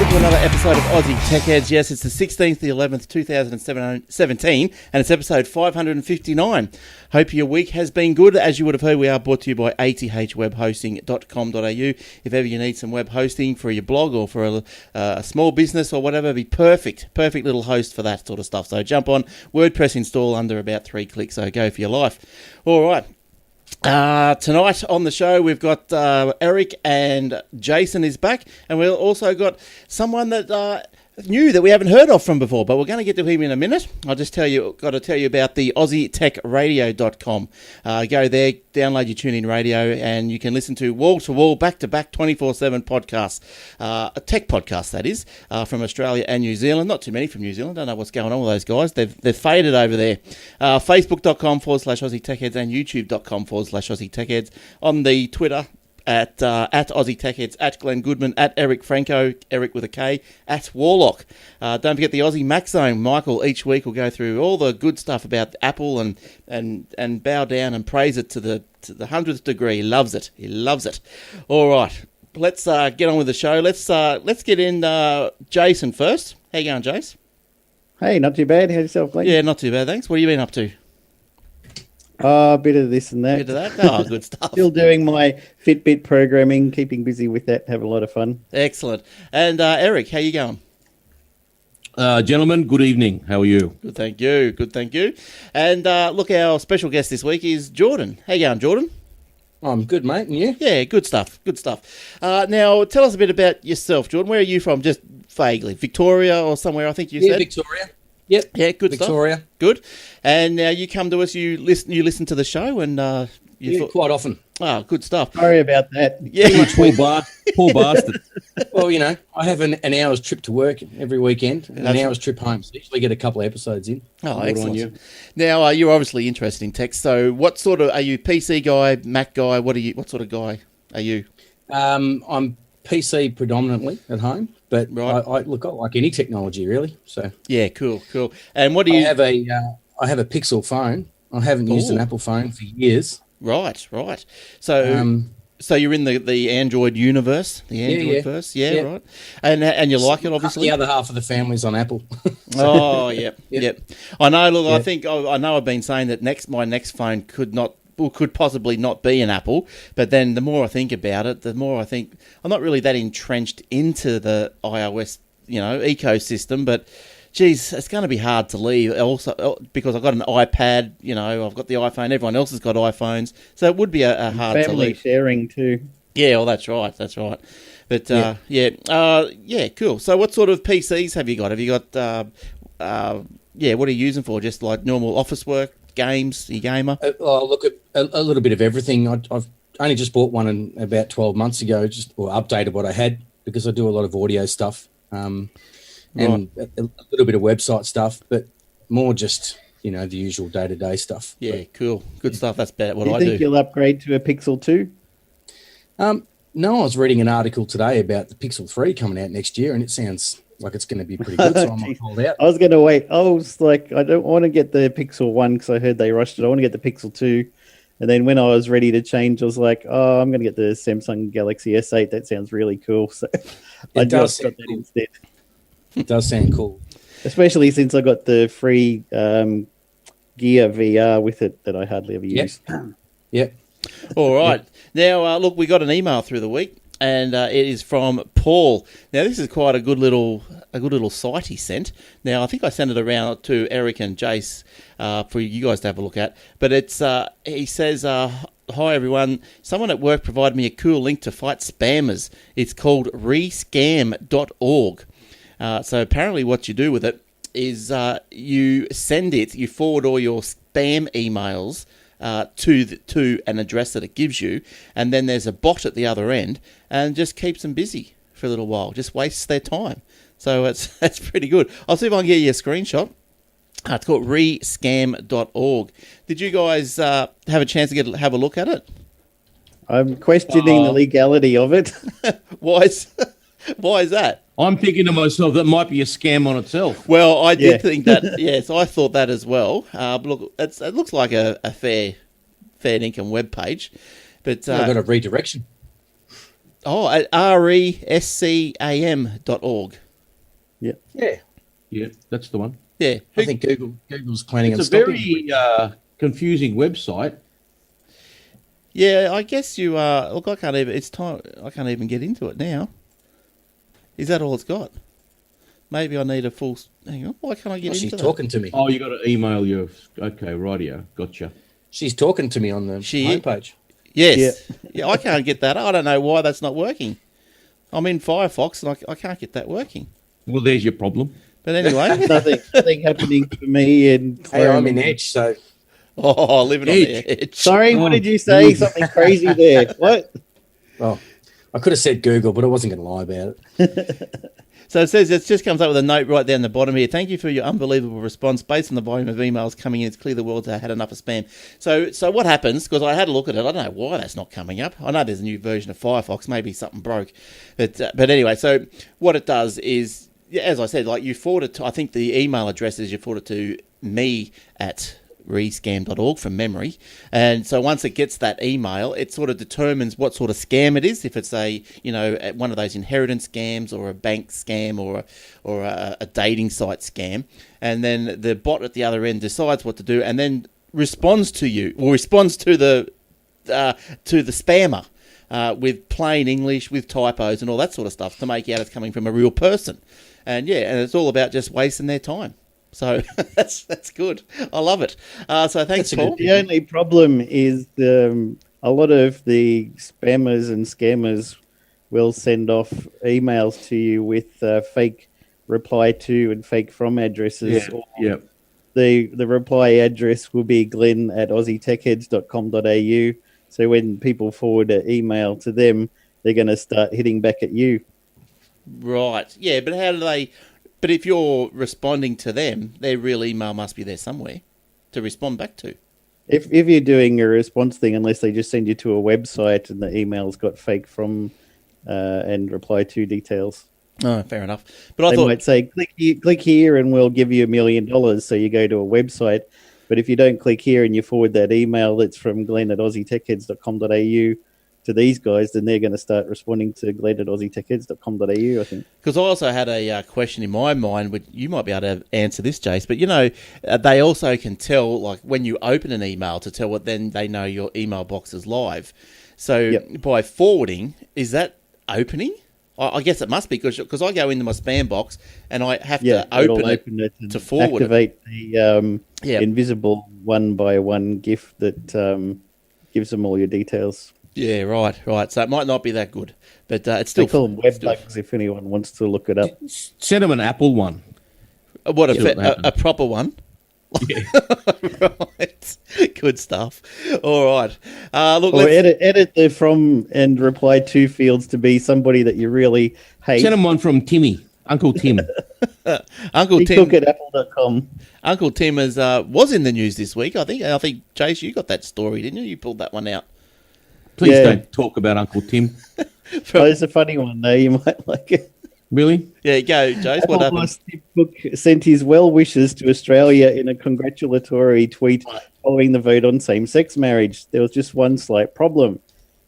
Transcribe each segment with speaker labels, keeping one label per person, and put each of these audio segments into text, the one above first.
Speaker 1: welcome to another episode of Aussie Tech Heads. Yes, it's the 16th, the 11th, 2017, and it's episode 559. Hope your week has been good. As you would have heard, we are brought to you by athwebhosting.com.au. If ever you need some web hosting for your blog or for a small business or whatever, be perfect little host for that sort of stuff. So jump on, WordPress install under about 3 clicks, so go for your life. All right. Tonight on the show we've got Eric, and Jason is back, and we've also got someone that new that we haven't heard of from before, but we're going to get to him in a minute. Got to tell you about the AussieTechRadio.com. Go there, download your TuneIn Radio, and you can listen to wall-to-wall, back-to-back, 24/7 podcasts. A tech podcast, that is, from Australia and New Zealand. Not too many from New Zealand. Don't know what's going on with those guys. They've faded over there. Facebook.com/Aussie Tech Heads and YouTube.com/Aussie Tech Heads. On the Twitter, at Aussie Tech Heads, at Glenn Goodman, at Eric Franco, Eric with a K, at Warlock. Don't forget the Aussie Mac Zone. Michael each week will go through all the good stuff about Apple and bow down and praise it to the 100th degree. He loves it. All right, let's get on with the show. Let's get in Jason first. How you going, Jace?
Speaker 2: Hey, not too bad. How's yourself, Glenn?
Speaker 1: Yeah, not too bad, thanks. What have you been up to?
Speaker 2: A bit of this and that.
Speaker 1: Bit of that? Oh, good stuff.
Speaker 2: Still doing my Fitbit programming, keeping busy with that, have a lot of fun.
Speaker 1: Excellent. And Eric, how you going?
Speaker 3: Gentlemen, good evening. How are you?
Speaker 1: Good, thank you. And look, our special guest this week is Jordan. How you going, Jordan?
Speaker 4: I'm good, mate. And you?
Speaker 1: Yeah, good stuff. Now, tell us a bit about yourself, Jordan. Where are you from? Just vaguely. Victoria or somewhere, I think you said?
Speaker 4: Victoria. Yep.
Speaker 1: Yeah, good
Speaker 4: Victoria.
Speaker 1: stuff. Good. And now you come to us, you listen to the show, and
Speaker 4: quite often.
Speaker 1: Oh, good stuff.
Speaker 2: Sorry about that.
Speaker 1: Yeah.
Speaker 3: Poor bastard.
Speaker 4: Well, I have an hour's trip to work every weekend and an hour's trip home. So usually get a couple of episodes in.
Speaker 1: Oh, excellent. You. Now, you're obviously interested in tech. So what sort of, are you PC guy, Mac guy? What sort of guy are you?
Speaker 4: I'm PC predominantly at home, but
Speaker 1: right.
Speaker 4: I like any technology really. So
Speaker 1: yeah, cool. And what do you
Speaker 4: I have a Pixel phone. I haven't used an Apple phone for years.
Speaker 1: Right. So so you're in the Android universe, the Android verse, yeah, right. And you like it, obviously.
Speaker 4: The other half of the family's on Apple.
Speaker 1: Oh, yep. I know. Look, I think I know. I've been saying that my next phone could possibly not be an Apple, but then the more I think about it, the more I think I'm not really that entrenched into the iOS, ecosystem, but geez, it's going to be hard to leave also because I've got an iPad, I've got the iPhone, everyone else has got iPhones, so it would be a hard to
Speaker 2: family
Speaker 1: leave.
Speaker 2: Sharing too.
Speaker 1: Yeah, well, that's right. But cool. So what sort of PCs have you got? Have you got, what are you using for? Just like normal office work? Games, you gamer?
Speaker 4: Look at a little bit of everything. I've only just bought one about 12 months ago, or updated what I had because I do a lot of audio stuff and a little bit of website stuff, but more just the usual day-to-day stuff.
Speaker 1: Yeah, cool, good stuff. That's about what I do.
Speaker 2: Do you think you'll upgrade to a Pixel 2?
Speaker 4: No, I was reading an article today about the Pixel 3 coming out next year, and it sounds like it's going to be pretty good, so I'm not called out.
Speaker 2: I was going to wait. I was like, I don't want to get the Pixel 1 because I heard they rushed it. I want to get the Pixel 2. And then when I was ready to change, I was like, I'm going to get the Samsung Galaxy S8. That sounds really cool. So I just got that instead.
Speaker 4: It does sound cool.
Speaker 2: Especially since I got the free Gear VR with it that I hardly ever use.
Speaker 4: Yep.
Speaker 1: All right. Now, look, we got an email through the week. And it is from Paul. Now, this is quite a good little site he sent. Now, I think I sent it around to Eric and Jace for you guys to have a look at. But it's he says, "Hi everyone. Someone at work provided me a cool link to fight spammers. It's called rescam.org. So apparently, what you do with it is you forward all your spam emails to an address that it gives you, and then there's a bot at the other end and just keeps them busy for a little while, just wastes their time. So that's pretty good. I'll see if I can get you a screenshot. It's called rescam.org. Did you guys have a chance to have a look at it?
Speaker 2: I'm questioning the legality of it.
Speaker 1: Why is that?
Speaker 3: I'm thinking to myself, that might be a scam on itself.
Speaker 1: Well, I did think that, yes, I thought that as well. But look, it looks like a fair income web page. But
Speaker 4: I've got a redirection.
Speaker 1: Oh, at rescam.org.
Speaker 2: Yeah.
Speaker 3: Yeah, that's the one.
Speaker 1: Yeah.
Speaker 4: I think Google's planning on
Speaker 3: It's a
Speaker 4: stopping.
Speaker 3: very confusing website.
Speaker 1: Yeah, I guess you are. Look, I can't even. It's time. I can't even get into it now. Is that all it's got? Maybe I need a full. Hang on. Why can't I get into
Speaker 4: She's
Speaker 1: that?
Speaker 4: talking to me.
Speaker 3: Oh, you got to email your. Okay, rightio, gotcha.
Speaker 4: She's talking to me on the homepage.
Speaker 1: Yes. Yeah, I can't get that. I don't know why that's not working. I'm in Firefox and I can't get that working.
Speaker 3: Well, there's your problem.
Speaker 1: But anyway.
Speaker 2: Nothing happening for me in
Speaker 4: Hey,
Speaker 2: Chrome.
Speaker 4: I'm in Edge, so
Speaker 1: Oh, living on the edge.
Speaker 2: Sorry, what did you say? Something crazy there. What?
Speaker 4: oh, I could have said Google, but I wasn't going to lie about it.
Speaker 1: So it says, it just comes up with a note right down the bottom here. Thank you for your unbelievable response. Based on the volume of emails coming in, it's clear the world's had enough of spam. So what happens, because I had a look at it, I don't know why that's not coming up. I know there's a new version of Firefox, maybe something broke. But anyway, so what it does is, as I said, like you forward it to, I think the email address is you forward it to me at rescam.org from memory, and so once it gets that email, it sort of determines what sort of scam it is, if it's a one of those inheritance scams or a bank scam or a dating site scam, and then the bot at the other end decides what to do and then responds to you, or responds to the spammer with plain English, with typos and all that sort of stuff to make out it's coming from a real person. And it's all about just wasting their time. So that's good. I love it. So thanks, Paul.
Speaker 2: The only problem is a lot of the spammers and scammers will send off emails to you with fake reply to and fake from addresses.
Speaker 3: Yeah.
Speaker 2: The reply address will be glenn@aussietechheads.com.au. So when people forward an email to them, they're going to start hitting back at you.
Speaker 1: Right. Yeah, but how do they... But if you're responding to them, their real email must be there somewhere to respond back to.
Speaker 2: If you're doing a response thing, unless they just send you to a website and the email's got fake from and reply to details.
Speaker 1: Oh, fair enough. But
Speaker 2: They might say, click here and we'll give you $1 million. So you go to a website. But if you don't click here and you forward that email that's from glenn@aussietechheads.com.au to these guys, then they're going to start responding to glenn@aussietechheads.com.au, I think.
Speaker 1: Because I also had a question in my mind, which you might be able to answer this, Jace, but they also can tell, like when you open an email, to tell what then they know your email box is live. So by forwarding, is that opening? I guess it must be, because I go into my spam box and I have to open it to forward
Speaker 2: activate the invisible one-by-one GIF that gives them all your details.
Speaker 1: Yeah, right. So it might not be that good, but it's still...
Speaker 2: They call them web bugs if anyone wants to look it up.
Speaker 3: Send them an Apple one.
Speaker 1: What, a proper one?
Speaker 3: Yeah.
Speaker 1: Right. Good stuff. All right. Look,
Speaker 2: or edit the from and reply to fields to be somebody that you really hate.
Speaker 3: Send them one from Timmy, Uncle Tim.
Speaker 1: Uncle Tim.
Speaker 2: Cook at apple.com.
Speaker 1: Uncle Tim was in the news this week. I think, Jace, you got that story, didn't you? You pulled that one out.
Speaker 3: Please don't talk about Uncle Tim.
Speaker 2: It's a funny one, though. You might like it.
Speaker 3: Really?
Speaker 1: Yeah, go, Jace. What happened?
Speaker 2: Tim Cook sent his well wishes to Australia in a congratulatory tweet following the vote on same-sex marriage. There was just one slight problem.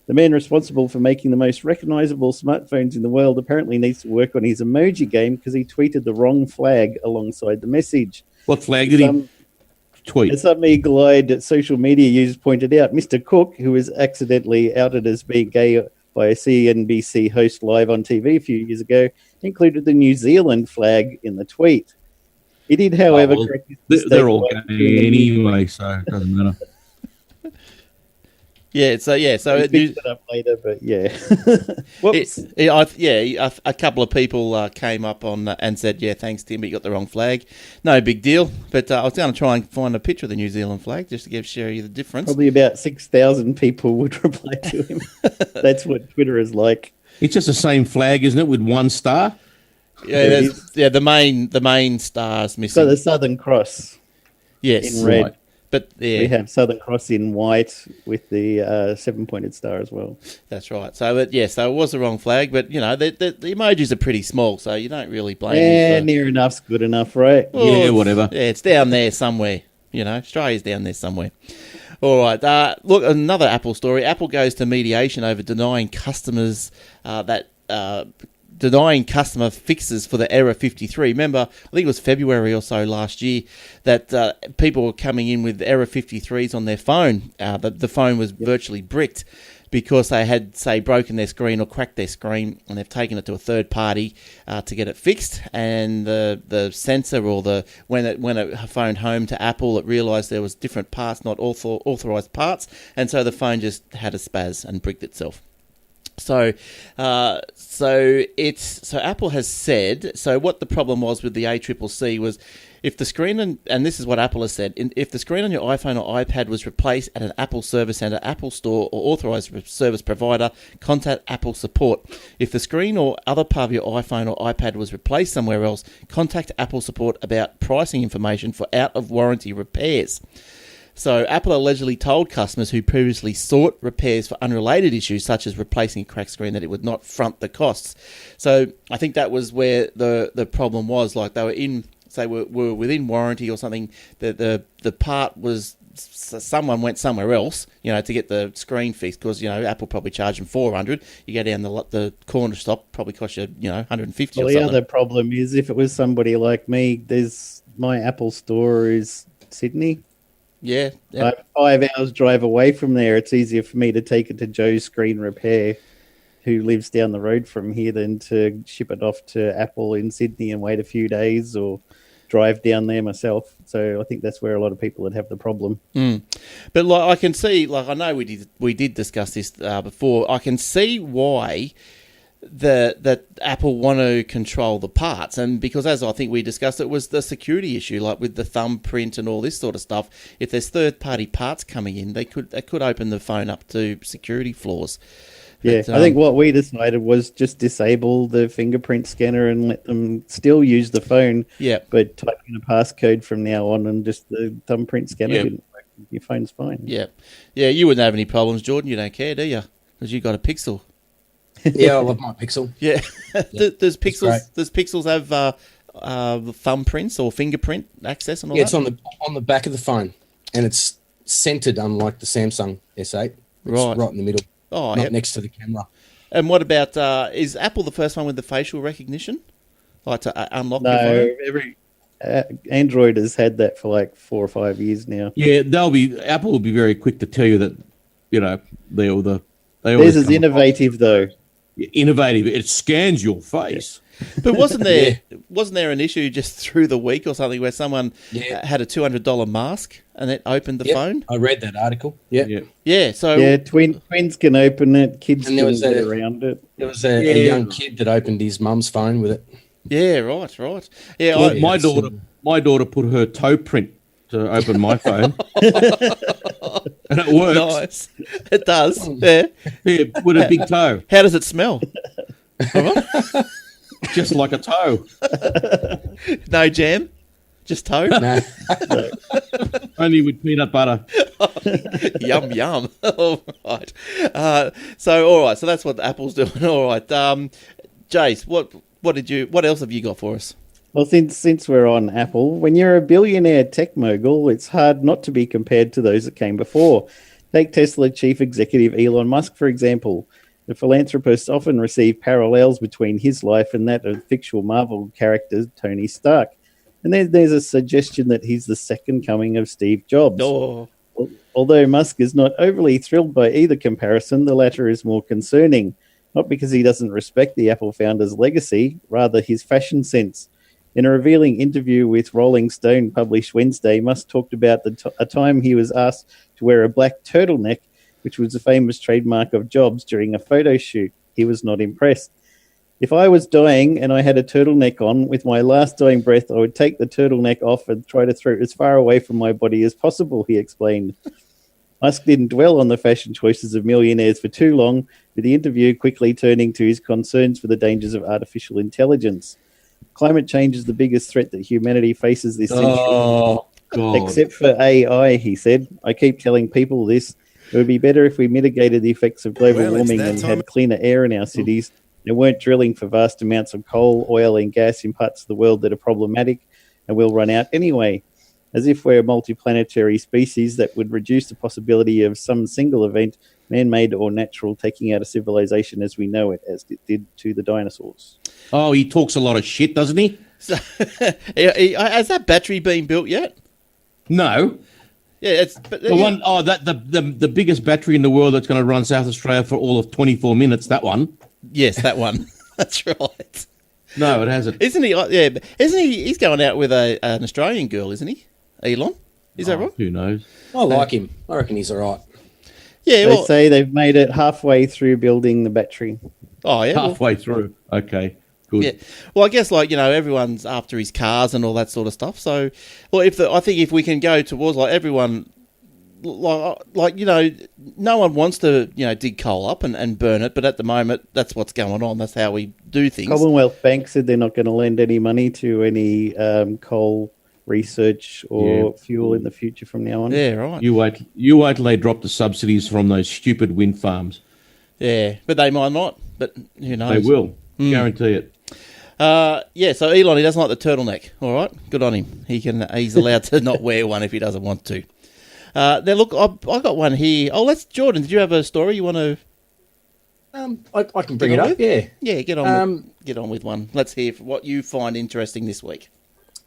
Speaker 2: The man responsible for making the most recognisable smartphones in the world apparently needs to work on his emoji game because he tweeted the wrong flag alongside the message.
Speaker 3: What flag did he tweet?
Speaker 2: As some eagle-eyed social media users pointed out, Mr. Cook, who was accidentally outed as being gay by a CNBC host live on TV a few years ago, included the New Zealand flag in the tweet. He did, however, correct his mistake.
Speaker 3: They're all gay anyway, so it doesn't matter.
Speaker 1: So
Speaker 2: it fixed it up later, but Whoops.
Speaker 1: A couple of people came up on and said, thanks, Tim, but you got the wrong flag. No big deal. But I was going to try and find a picture of the New Zealand flag just to show you the difference.
Speaker 2: Probably about 6,000 people would reply to him. That's what Twitter is like.
Speaker 3: It's just the same flag, isn't it, with one star?
Speaker 1: Yeah, the main star's missing.
Speaker 2: So the Southern Cross.
Speaker 1: Yes,
Speaker 2: in red.
Speaker 1: Right. But
Speaker 2: we have Southern Cross in white with the 7-pointed star as well.
Speaker 1: That's right. So it was the wrong flag, but the emojis are pretty small, so you don't really blame them.
Speaker 2: Yeah, near enough's good enough, right?
Speaker 3: Well, whatever.
Speaker 1: Yeah, it's down there somewhere. Australia's down there somewhere. All right. Look, another Apple story. Apple goes to mediation over denying customers denying customer fixes for the Error 53. Remember, I think it was February or so last year that people were coming in with Error 53s on their phone. The phone was virtually bricked because they had, say, broken their screen or cracked their screen, and they've taken it to a third party to get it fixed. And the sensor or when it phoned home to Apple, it realised there was different parts, not authorised parts, and so the phone just had a spaz and bricked itself. So Apple has said, so what the problem was with the ACCC was if the screen, and this is what Apple has said, if the screen on your iPhone or iPad was replaced at an Apple Service Centre, Apple Store or authorised service provider, contact Apple support. If the screen or other part of your iPhone or iPad was replaced somewhere else, contact Apple support about pricing information for out-of-warranty repairs. So Apple allegedly told customers who previously sought repairs for unrelated issues such as replacing a cracked screen that it would not front the costs. So I think that was where the problem was. Like they were were within warranty or something. The part was someone went somewhere else, to get the screen fixed because Apple probably charged them $400. You go down the corner shop, probably cost you $150 or something.
Speaker 2: The other problem is if it was somebody like me, my Apple store is Sydney.
Speaker 1: Yeah.
Speaker 2: I'm 5 hours drive away from there. It's easier for me to take it to Joe's Screen Repair, who lives down the road from here, than to ship it off to Apple in Sydney and wait a few days or drive down there myself. So I think that's where a lot of people would have the problem.
Speaker 1: But I can see, I know we did discuss this before. I can see why that Apple want to control the parts, and because as I think we discussed, it was the security issue, like with the thumbprint and all this sort of stuff. If there's third-party parts coming in, they could open the phone up to security flaws.
Speaker 2: Yeah, I think what we decided was just disable the fingerprint scanner and let them still use the phone.
Speaker 1: Yeah,
Speaker 2: but type in a passcode from now on, and just the thumbprint scanner didn't work. Your phone's fine.
Speaker 1: Yeah. You wouldn't have any problems, Jordan. You don't care, do you? Because you got a Pixel.
Speaker 4: Yeah, I love my Pixel.
Speaker 1: Yeah. Does Pixels have thumbprints or fingerprint access and all that?
Speaker 4: It's on the back of the phone, and it's centered, unlike the Samsung S8. It's right in the middle, not next to the camera.
Speaker 1: And what about is Apple the first one with the facial recognition, like to unlock your phone?
Speaker 2: Every Android has had that for like 4 or 5 years now.
Speaker 3: Yeah, Apple will be very quick to tell you that theirs
Speaker 2: is innovative though.
Speaker 3: Innovative. It scans your face.
Speaker 1: But wasn't there an issue just through the week or something where someone had a $200 mask and it opened the phone?
Speaker 4: I read that article.
Speaker 1: Yeah. So
Speaker 2: twins can open it. Kids can get around it.
Speaker 4: There was a young kid that opened his mum's phone with it.
Speaker 1: Yeah, right. Yeah,
Speaker 3: my daughter put her toe print to open my phone, and it works.
Speaker 1: Nice, it does. Yeah,
Speaker 3: with a big toe.
Speaker 1: How does it smell?
Speaker 3: Just like a toe.
Speaker 1: No jam, just toe.
Speaker 4: No.
Speaker 3: Only with peanut butter.
Speaker 1: Yum yum. All right. All right. So that's what Apple's doing. All right. Jace, what else have you got for us?
Speaker 2: Well, since we're on Apple, when you're a billionaire tech mogul, it's hard not to be compared to those that came before. Take Tesla chief executive Elon Musk, for example. The philanthropist often receive parallels between his life and that of fictional Marvel character Tony Stark. And there's a suggestion that he's the second coming of Steve Jobs.
Speaker 1: Oh.
Speaker 2: Although Musk is not overly thrilled by either comparison, the latter is more concerning. Not because he doesn't respect the Apple founder's legacy, rather his fashion sense. In a revealing interview with Rolling Stone published Wednesday, Musk talked about a time he was asked to wear a black turtleneck, which was a famous trademark of Jobs, during a photo shoot. He was not impressed. If I was dying and I had a turtleneck on, with my last dying breath, I would take the turtleneck off and try to throw it as far away from my body as possible, he explained. Musk didn't dwell on the fashion choices of millionaires for too long, with the interview quickly turning to his concerns for the dangers of artificial intelligence. Climate change is the biggest threat that humanity faces this century.
Speaker 3: Oh, God.
Speaker 2: Except for AI, he said. I keep telling people this. It would be better if we mitigated the effects of global warming and had cleaner air in our cities and weren't drilling for vast amounts of coal, oil and gas in parts of the world that are problematic and will run out anyway. as if we're a multiplanetary species that would reduce the possibility of some single event, man-made or natural, taking out a civilization as we know it, as it did to the dinosaurs.
Speaker 3: Oh, he talks a lot of shit, doesn't he?
Speaker 1: So, has that battery been built yet?
Speaker 3: No.
Speaker 1: Yeah, it's but,
Speaker 3: The one, the biggest battery in the world that's going to run South Australia for all of 24 minutes, that one.
Speaker 1: Yes, that one. That's right.
Speaker 3: No, it hasn't.
Speaker 1: Isn't he? Yeah, but isn't he? He's going out with an Australian girl, isn't he? Elon, is that right?
Speaker 3: Who knows?
Speaker 4: I like him. I reckon he's all right.
Speaker 1: Yeah.
Speaker 2: They say they've made it halfway through building the battery.
Speaker 1: Oh yeah.
Speaker 3: Halfway through. Okay, good.
Speaker 1: Yeah. Well, I guess everyone's after his cars and all that sort of stuff. So, well, I think if we can go towards everyone, no one wants to dig coal up and burn it, but at the moment that's what's going on. That's how we do things.
Speaker 2: Commonwealth Bank said they're not going to lend any money to any coal research or fuel in the future from now on.
Speaker 1: Yeah, right.
Speaker 3: You wait till they drop the subsidies from those stupid wind farms.
Speaker 1: Yeah, but they might not. But who knows?
Speaker 3: They will. Guarantee it.
Speaker 1: Yeah, so Elon, he doesn't like the turtleneck. All right, good on him. He's allowed to not wear one if he doesn't want to. Now, look, I got one here. Oh, Jordan, did you have a story you want to...
Speaker 4: I can bring it up, yeah.
Speaker 1: Yeah, get on with one. Let's hear what you find interesting this week.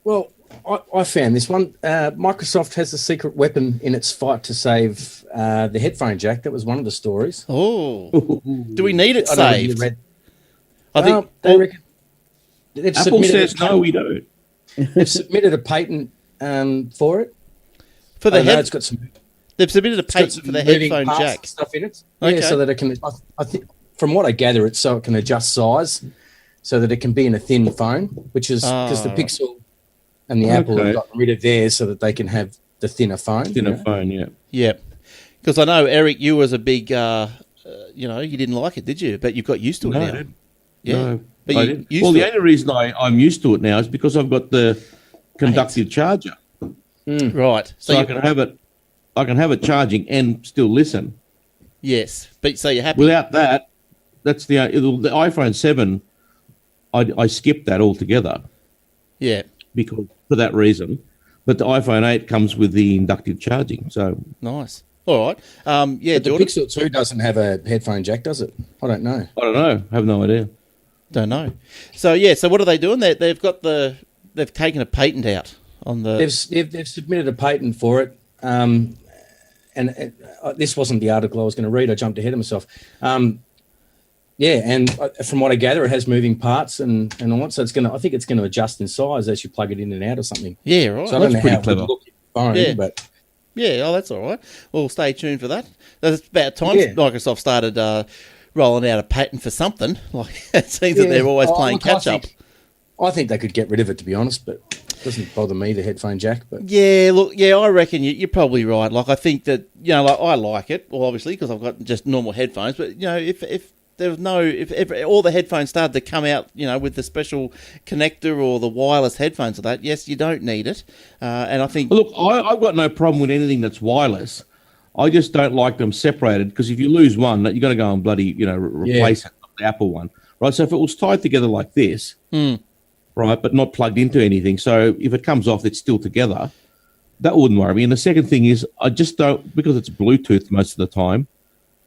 Speaker 4: Well, I found this one. Microsoft has a secret weapon in its fight to save the headphone jack. That was one of the stories.
Speaker 1: Oh. Do we need it
Speaker 4: I don't know if you
Speaker 1: saved?
Speaker 4: read-
Speaker 1: I think...
Speaker 4: they reckon they've
Speaker 3: Apple
Speaker 4: submitted
Speaker 3: says no, we don't.
Speaker 4: They've submitted a patent for it.
Speaker 1: For the
Speaker 4: It's got some
Speaker 1: they've submitted a
Speaker 4: It's got
Speaker 1: patent
Speaker 4: some
Speaker 1: for the
Speaker 4: moving
Speaker 1: headphone
Speaker 4: parts
Speaker 1: jack.
Speaker 4: and stuff in it.
Speaker 1: Okay.
Speaker 4: Yeah, so that it can. I think, from what I gather, it's so it can adjust size, so that it can be in a thin phone, which is because the Pixel and the Apple have gotten rid of theirs, so that they can have the thinner phone.
Speaker 3: Phone, yeah.
Speaker 1: Yeah. Because I know, Eric, you was a big, you didn't like it, did you? But you've got used to it
Speaker 3: No,
Speaker 1: now.
Speaker 3: I didn't.
Speaker 1: Yeah.
Speaker 3: No,
Speaker 1: But
Speaker 3: I
Speaker 1: you
Speaker 3: didn't.
Speaker 1: used
Speaker 3: Well,
Speaker 1: to
Speaker 3: the
Speaker 1: it.
Speaker 3: only reason I'm used to it now is because I've got the conductive charger,
Speaker 1: Right.
Speaker 3: so I can have it. I can have it charging and still listen.
Speaker 1: Yes. But so you're happy?
Speaker 3: Without that, that's the iPhone 7. I skipped that altogether
Speaker 1: Yeah.
Speaker 3: because for that reason. But the iPhone 8 comes with the inductive charging. So
Speaker 1: Nice. All right. Yeah,
Speaker 4: But the
Speaker 1: Jordan?
Speaker 4: Pixel 2 doesn't have a headphone jack, does it? I don't know.
Speaker 3: I don't know. I have no idea.
Speaker 1: Don't know. So, yeah, so what are they doing? They've taken a patent out on the...
Speaker 4: They've submitted a patent for it. And this wasn't the article I was going to read. I jumped ahead of myself. From what I gather, it has moving parts and all that. So I think it's going to adjust in size as you plug it in and out or something.
Speaker 1: Yeah, right.
Speaker 4: So I don't know
Speaker 3: pretty
Speaker 4: how
Speaker 3: clever.
Speaker 4: it would look at your phone,
Speaker 1: Yeah.
Speaker 4: but
Speaker 1: Yeah, that's all right. Well, stay tuned for that. That's about time Microsoft started rolling out a patent for something. Like it seems that they're always playing catch up.
Speaker 4: I think they could get rid of it, to be honest, but it doesn't bother me, the headphone jack. But
Speaker 1: Yeah, look, I reckon you're probably right. Like, I think that, I like it, well, obviously, because I've got just normal headphones. But, if there was if all the headphones started to come out, with the special connector or the wireless headphones of that, yes, you don't need it. And I think...
Speaker 3: Well, look, I've got no problem with anything that's wireless. I just don't like them separated because if you lose one, you're going to go and bloody, replace it with the Apple one. Right, so if it was tied together like this... right, but not plugged into anything. So if it comes off, it's still together. That wouldn't worry me. And the second thing is, I just don't, because it's Bluetooth most of the time,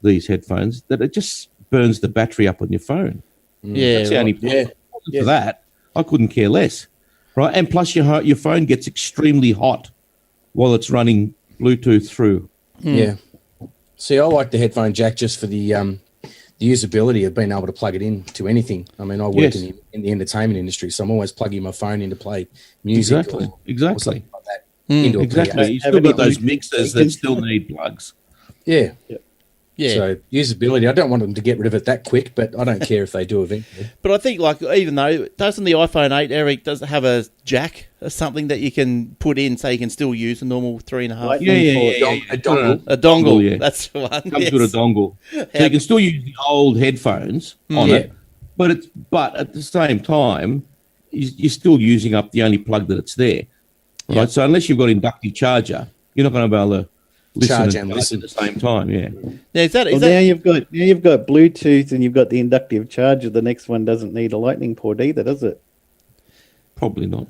Speaker 3: these headphones, that it just burns the battery up on your phone.
Speaker 1: Yeah,
Speaker 3: That's the only problem. For that, I couldn't care less. Right, and plus your phone gets extremely hot while it's running Bluetooth through.
Speaker 4: Yeah. See, I like the headphone jack just for the usability of being able to plug it in to anything. I mean, I work in the entertainment industry, so I'm always plugging my phone in to play music or something like that. Into a PA.
Speaker 3: Exactly. You still got those mixers that still need plugs.
Speaker 4: Yeah.
Speaker 1: Yeah.
Speaker 4: So usability, I don't want them to get rid of it that quick, but I don't care if they do eventually.
Speaker 1: But I think, even though, doesn't the iPhone 8, Eric, does it have a jack or something that you can put in so you can still use a normal 3.5?
Speaker 4: A dongle.
Speaker 1: A dongle,
Speaker 3: yeah.
Speaker 1: that's the one.
Speaker 3: Comes with a dongle. So you can still use the old headphones on it, but at the same time, you're still using up the only plug that it's there. Right?
Speaker 1: Yeah.
Speaker 3: So unless you've got inductive charger, you're not going to be able to listen at the same time. Yeah.
Speaker 1: Now, is that,
Speaker 2: Now you've got Bluetooth and you've got the inductive charger. The next one doesn't need a lightning port either, does it?
Speaker 3: Probably not.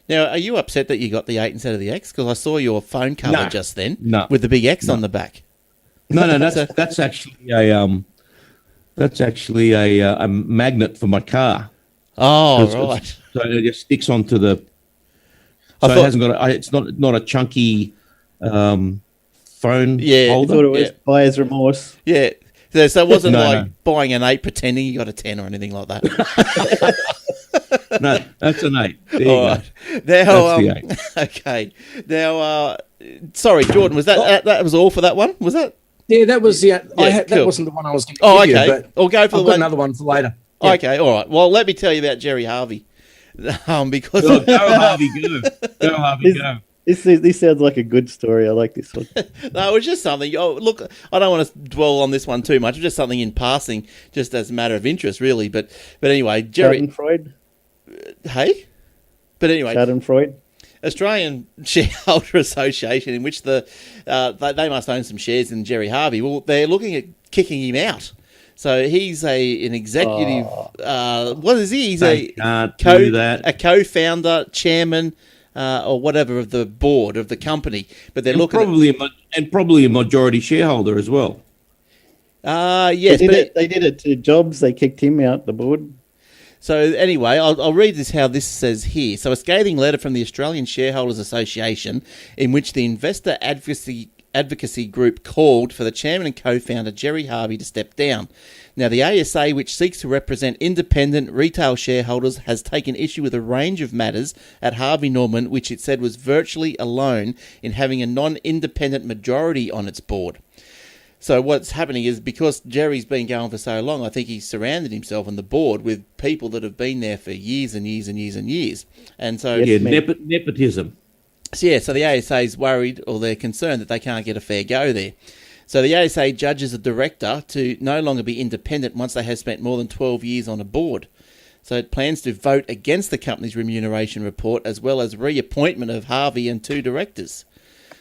Speaker 1: Now, are you upset that you got the 8 instead of the X? Because I saw your phone cover just then with the big X on the back.
Speaker 3: No, that's actually a magnet for my car.
Speaker 1: Oh, right.
Speaker 3: So it just sticks onto the. So it hasn't got. It's not a chunky phone holder.
Speaker 2: I thought it was buyer's remorse.
Speaker 1: Yeah. So it wasn't buying an 8 pretending you got a 10 or anything like that.
Speaker 3: No, that's an 8. There you go.
Speaker 1: Right. Now,
Speaker 3: That's the 8.
Speaker 1: Okay. Now, sorry, Jordan, was that was all for that one? Was that?
Speaker 4: Yeah, that was
Speaker 1: cool.
Speaker 4: That wasn't the one I was going to give
Speaker 1: okay.
Speaker 4: you, but
Speaker 1: I'll go for
Speaker 4: I've got another one for later.
Speaker 1: Yeah. Okay, all right. Well, let me tell you about Gerry Harvey. Because
Speaker 3: go Harvey, go. Go Harvey, go.
Speaker 2: This sounds like a good story. I like this one.
Speaker 1: No, it's just something. Oh, look, I don't want to dwell on this one too much. It's just something in passing, just as a matter of interest, really. But anyway, Gerry.
Speaker 2: Schadenfreude?
Speaker 1: Hey? But anyway.
Speaker 2: Schadenfreude?
Speaker 1: Australian Shareholder Association, in which they must own some shares in Gerry Harvey. Well, they're looking at kicking him out. So he's an executive. What is he? He's a co-founder, chairman, or whatever of the board of the company. But they're
Speaker 3: probably a majority shareholder as well.
Speaker 1: Yes,
Speaker 2: they did it to Jobs. They kicked him out the board.
Speaker 1: So anyway, I'll read this how this says here. So a scathing letter from the Australian Shareholders Association in which the investor advocacy group called for the chairman and co-founder Gerry Harvey to step down. Now, the ASA, which seeks to represent independent retail shareholders, has taken issue with a range of matters at Harvey Norman, which it said was virtually alone in having a non-independent majority on its board. So what's happening is, because Gerry's been going for so long, I think he's surrounded himself on the board with people that have been there for years and years and years and years. And so
Speaker 3: nepotism.
Speaker 1: So the ASA is worried, or they're concerned, that they can't get a fair go there. So the ASA judges a director to no longer be independent once they have spent more than 12 years on a board. So it plans to vote against the company's remuneration report, as well as reappointment of Harvey and 2 directors.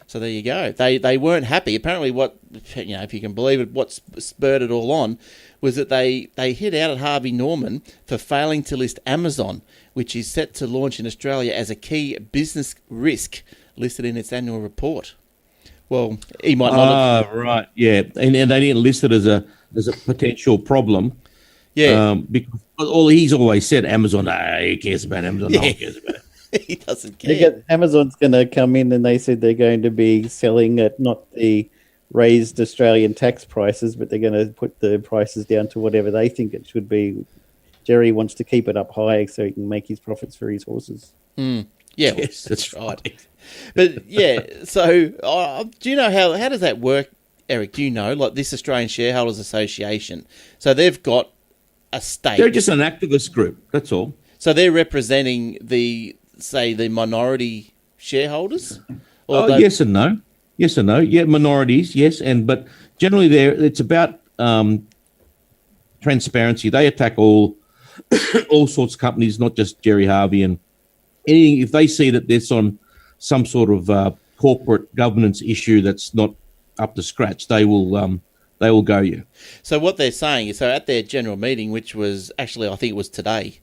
Speaker 1: So there you go. They weren't happy. Apparently, if you can believe it, what spurred it all on was that they hit out at Harvey Norman for failing to list Amazon, which is set to launch in Australia as a key business risk listed in its annual report. Well, he might not have...
Speaker 3: right, yeah. And they didn't list it as a potential problem.
Speaker 1: Yeah.
Speaker 3: Because he's always said Amazon, who cares about Amazon? No one cares about it.
Speaker 1: He doesn't care.
Speaker 2: Amazon's going to come in, and they said they're going to be selling at not the raised Australian tax prices, but they're going to put the prices down to whatever they think it should be. Gerry wants to keep it up high so he can make his profits for his horses.
Speaker 1: Yeah, yes, that's right. But so do you know how does that work, Eric? Do you know, like this Australian Shareholders Association? So they've got a stake.
Speaker 3: They're just an activist group. That's all.
Speaker 1: So they're representing the minority shareholders?
Speaker 3: Yes and no. Yes and no. Yeah, minorities, yes. But generally it's about transparency. They attack all sorts of companies, not just Gerry Harvey, and anything. If they see that there's on some sort of corporate governance issue that's not up to scratch, they will go you.
Speaker 1: So what they're saying is, at their general meeting, which was actually, I think it was today,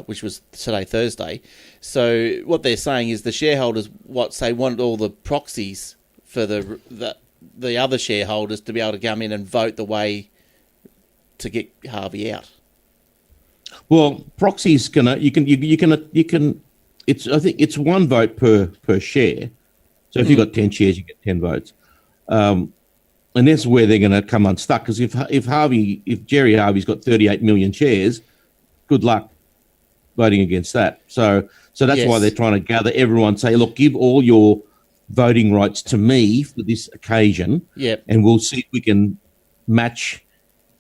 Speaker 1: which was today, Thursday. So what they're saying is the shareholders want all the proxies for the other shareholders to be able to come in and vote the way to get Harvey out.
Speaker 3: Well, proxies I think it's 1 vote per share. So if you've got 10 shares, you get 10 votes. And that's where they're going to come unstuck, because if Gerry Harvey's got 38 million shares, good luck voting against that. So that's why they're trying to gather everyone, say, look, give all your voting rights to me for this occasion, and we'll see if we can match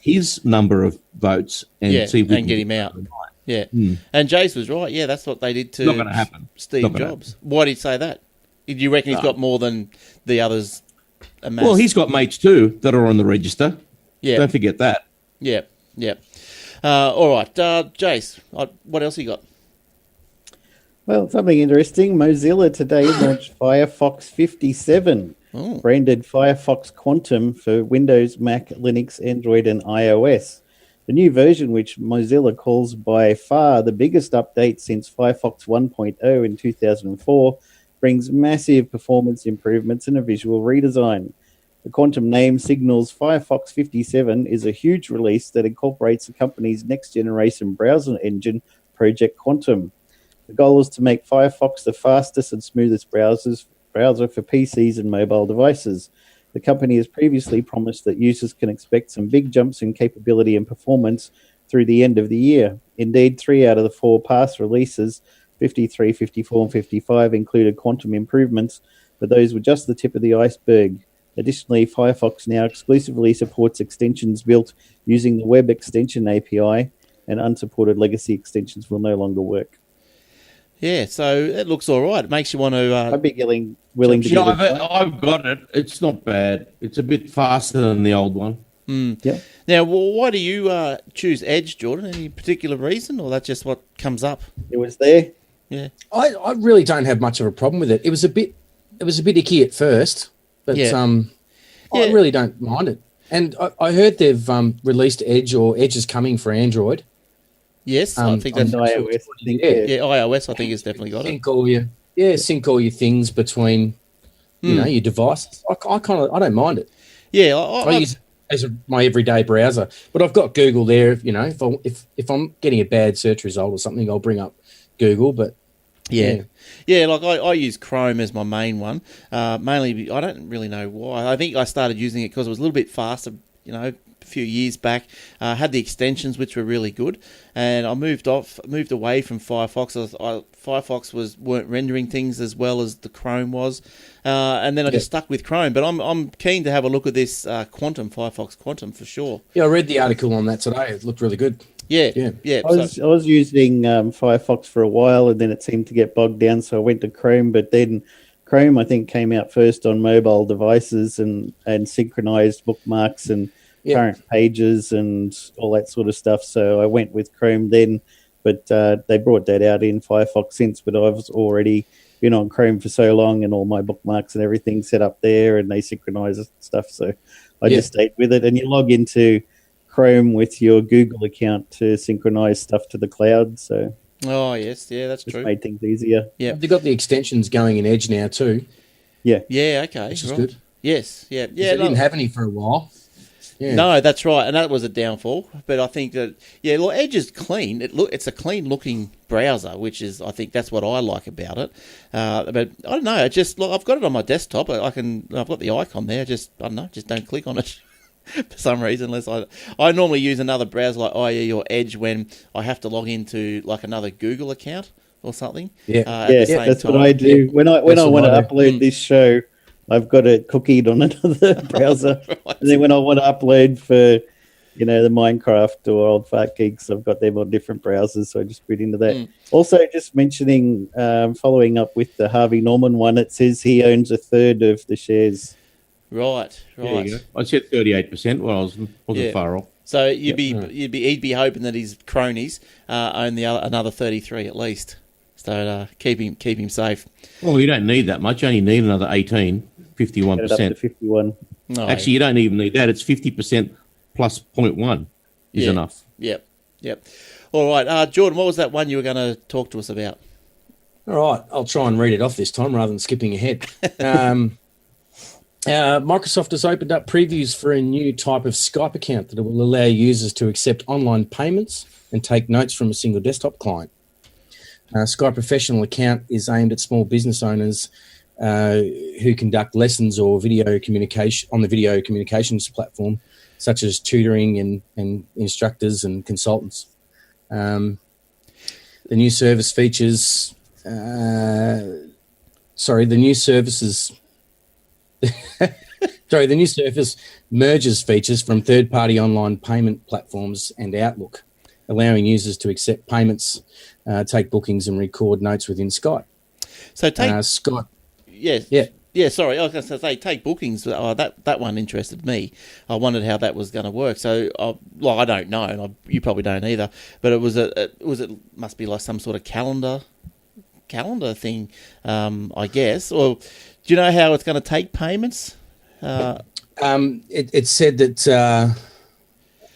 Speaker 3: his number of votes and see if we can
Speaker 1: get him out. Yeah. And Jace was right. Yeah, that's what they did to
Speaker 3: Not going to happen.
Speaker 1: Steve Jobs. Why did he say that? Do you reckon he's got more than the others amassed?
Speaker 3: Well, he's got mates too that are on the register. Yeah. Don't forget that.
Speaker 1: Yeah. All right. Jace, what else you got?
Speaker 2: Well, something interesting. Mozilla today launched Firefox 57, branded Firefox Quantum for Windows, Mac, Linux, Android, and iOS. The new version, which Mozilla calls by far the biggest update since Firefox 1.0 in 2004, brings massive performance improvements and a visual redesign. The quantum name signals Firefox 57 is a huge release that incorporates the company's next-generation browser engine, Project Quantum. The goal is to make Firefox the fastest and smoothest browser for PCs and mobile devices. The company has previously promised that users can expect some big jumps in capability and performance through the end of the year. Indeed, 3 out of the 4 past releases, 53, 54, and 55, included quantum improvements, but those were just the tip of the iceberg. Additionally, Firefox now exclusively supports extensions built using the Web Extension API, and unsupported legacy extensions will no longer work.
Speaker 1: Yeah, so it looks all right. It makes you want to...
Speaker 2: I'd be willing to
Speaker 3: Yeah,
Speaker 2: give it.
Speaker 3: I've got it. It's not bad. It's a bit faster than the old one.
Speaker 2: Yeah.
Speaker 1: Now, why do you choose Edge, Jordan? Any particular reason, or that's just what comes up?
Speaker 2: It was there.
Speaker 1: Yeah.
Speaker 4: I really don't have much of a problem with it. It was a bit icky at first, but I really don't mind it. And I heard they've released Edge, or Edge is coming for Android.
Speaker 1: Yes, I think that's
Speaker 2: iOS.
Speaker 1: iOS. I think has definitely got it.
Speaker 4: Sync all your things between your devices. I don't mind it.
Speaker 1: Yeah,
Speaker 4: I use it as my everyday browser, but I've got Google there. If I'm getting a bad search result or something, I'll bring up Google. But
Speaker 1: like I use Chrome as my main one. Mainly, I don't really know why. I think I started using it because it was a little bit faster. A few years back, had the extensions which were really good, and I moved away from Firefox. Firefox weren't rendering things as well as the Chrome was, and then I just stuck with Chrome. But I'm keen to have a look at this Firefox Quantum for sure.
Speaker 4: Yeah, I read the article on that today. It looked really good.
Speaker 1: Yeah.
Speaker 2: I was using Firefox for a while, and then it seemed to get bogged down, so I went to Chrome. But then Chrome, I think, came out first on mobile devices and synchronized bookmarks and current pages and all that sort of stuff. So I went with Chrome then, but they brought that out in Firefox since. But I've already been on Chrome for so long, and all my bookmarks and everything set up there, and they synchronize stuff. So I just stayed with it. And you log into Chrome with your Google account to synchronize stuff to the cloud. So
Speaker 1: that's true.
Speaker 2: Made things easier.
Speaker 1: Yeah,
Speaker 4: they've got the extensions going in Edge now too.
Speaker 2: Yeah.
Speaker 1: Okay,
Speaker 4: which is good.
Speaker 1: Yes,
Speaker 4: They didn't have any for a while. Yeah.
Speaker 1: No, that's right, and that was a downfall. But I think that Edge is clean. It's a clean looking browser, which is I think that's what I like about it. But I don't know. I've got it on my desktop. I've got the icon there. Just don't click on it for some reason. Unless I normally use another browser like IE or Edge when I have to log into like another Google account or something.
Speaker 2: That's what I do when I want to upload this show. I've got it cookied on another browser. Right. And then when I want to upload for, the Minecraft or Old Fart Geeks, I've got them on different browsers, so I just put into that. Also, just mentioning, following up with the Harvey Norman one, it says he owns a third of the shares.
Speaker 1: Right.
Speaker 3: There you go. I said 38%. Well, I wasn't far off.
Speaker 1: So he'd be hoping that his cronies own another 33 at least. So keep him safe.
Speaker 3: Well, you don't need that much. You only need another 18. 51%.
Speaker 2: Up to 51.
Speaker 3: No. Actually, you don't even need that. It's 50% plus 0.1 is enough.
Speaker 1: Yep. All right, Jordan, what was that one you were going to talk to us about?
Speaker 4: All right, I'll try and read it off this time rather than skipping ahead. Microsoft has opened up previews for a new type of Skype account that will allow users to accept online payments and take notes from a single desktop client. Skype Professional account is aimed at small business owners who conduct lessons or video communication on the video communications platform, such as tutoring and instructors and consultants. The new service features. The new service merges features from third-party online payment platforms and Outlook, allowing users to accept payments, take bookings, and record notes within Skype.
Speaker 1: So take
Speaker 4: Skype.
Speaker 1: Sorry, I was going to say take bookings. That one interested me. I wondered how that was going to work. So, I don't know, and you probably don't either. But it must be like some sort of calendar thing, I guess. Or do you know how it's going to take payments?
Speaker 4: It said that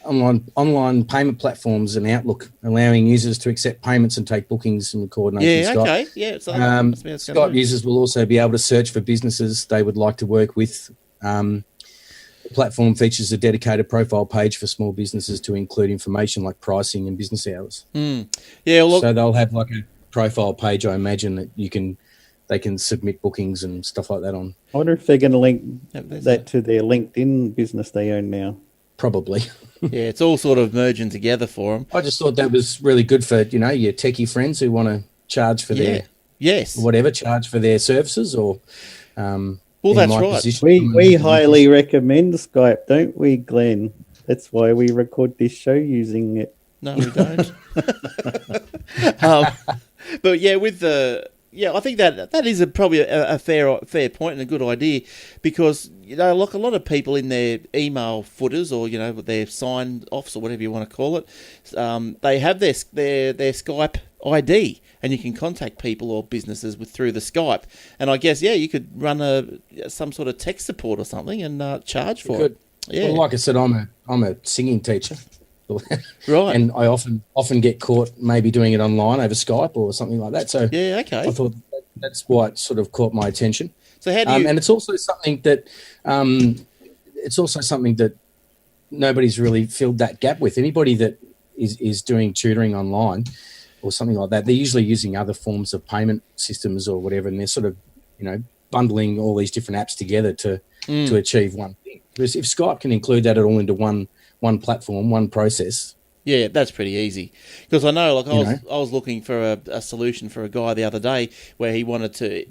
Speaker 4: online payment platforms and Outlook, allowing users to accept payments and take bookings and coordinate.
Speaker 1: Yeah, okay. Yeah. So
Speaker 4: Skype users will also be able to search for businesses they would like to work with. The platform features a dedicated profile page for small businesses to include information like pricing and business hours.
Speaker 1: Yeah, look,
Speaker 4: so they'll have like a profile page, I imagine, that they can submit bookings and stuff like that on.
Speaker 2: I wonder if they're going to link that to their LinkedIn business they own now.
Speaker 4: Probably.
Speaker 1: Yeah, it's all sort of merging together for them.
Speaker 4: I just thought that was really good for, your techie friends who want to charge for their charge for their services or
Speaker 1: well, that's right.
Speaker 2: We highly recommend Skype, don't we, Glenn? That's why we record this show using it.
Speaker 1: No, we don't. But yeah, I think that is probably a fair point and a good idea, because like a lot of people in their email footers or their sign offs or whatever you want to call it, they have their Skype ID, and you can contact people or businesses through the Skype. And I guess you could run some sort of tech support or something and charge for it. Yeah,
Speaker 4: well, like I said, I'm a singing teacher.
Speaker 1: Right,
Speaker 4: and I often get caught maybe doing it online over Skype or something like that. So
Speaker 1: okay,
Speaker 4: I thought that's why it sort of caught my attention.
Speaker 1: So how do you?
Speaker 4: And it's also something that nobody's really filled that gap with. Anybody that is doing tutoring online or something like that, they're usually using other forms of payment systems or whatever, and they're sort of bundling all these different apps together to achieve one thing. Because if Skype can include that all into one platform, one process.
Speaker 1: Yeah, that's pretty easy. Because I know, I was looking for a solution for a guy the other day where he wanted to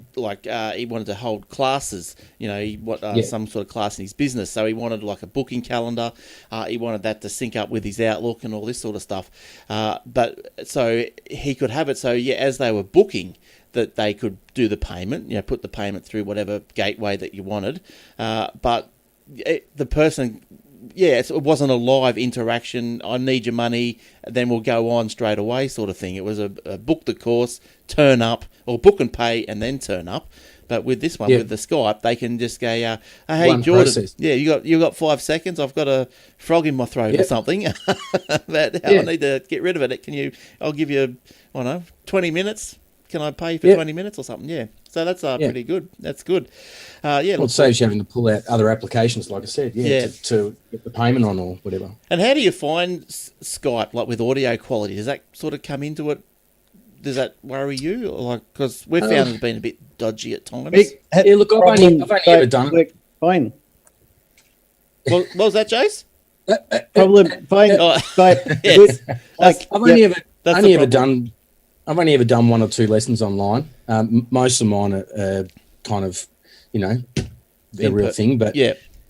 Speaker 1: hold classes. Some sort of class in his business. So he wanted like a booking calendar. He wanted that to sync up with his Outlook and all this sort of stuff. But so he could have it. So as they were booking, that they could do the payment. Put the payment through whatever gateway that you wanted. But the person. Yeah, it wasn't a live interaction. I need your money, then we'll go on straight away sort of thing. It was a book the course, turn up, or book and pay and then turn up. But with this one, with the Skype, they can just go, hey,
Speaker 4: one
Speaker 1: Jordan,
Speaker 4: process.
Speaker 1: you got 5 seconds. I've got a frog in my throat or something. I need to get rid of it. I'll give you, 20 minutes. Can I pay for 20 minutes or something? Yeah. So that's pretty good. That's good.
Speaker 4: Well, it saves you having to pull out other applications, like I said, to get the payment on or whatever.
Speaker 1: And how do you find Skype, like with audio quality? Does that sort of come into it? Does that worry you? Because we've found it's been a bit dodgy at times.
Speaker 4: Look, I've only ever done it.
Speaker 2: Fine.
Speaker 1: What was that, Jace?
Speaker 2: Problem fine. Skype.
Speaker 1: Yes.
Speaker 4: I've only ever done 1 or 2 lessons online. Most of mine are kind of, the real thing, but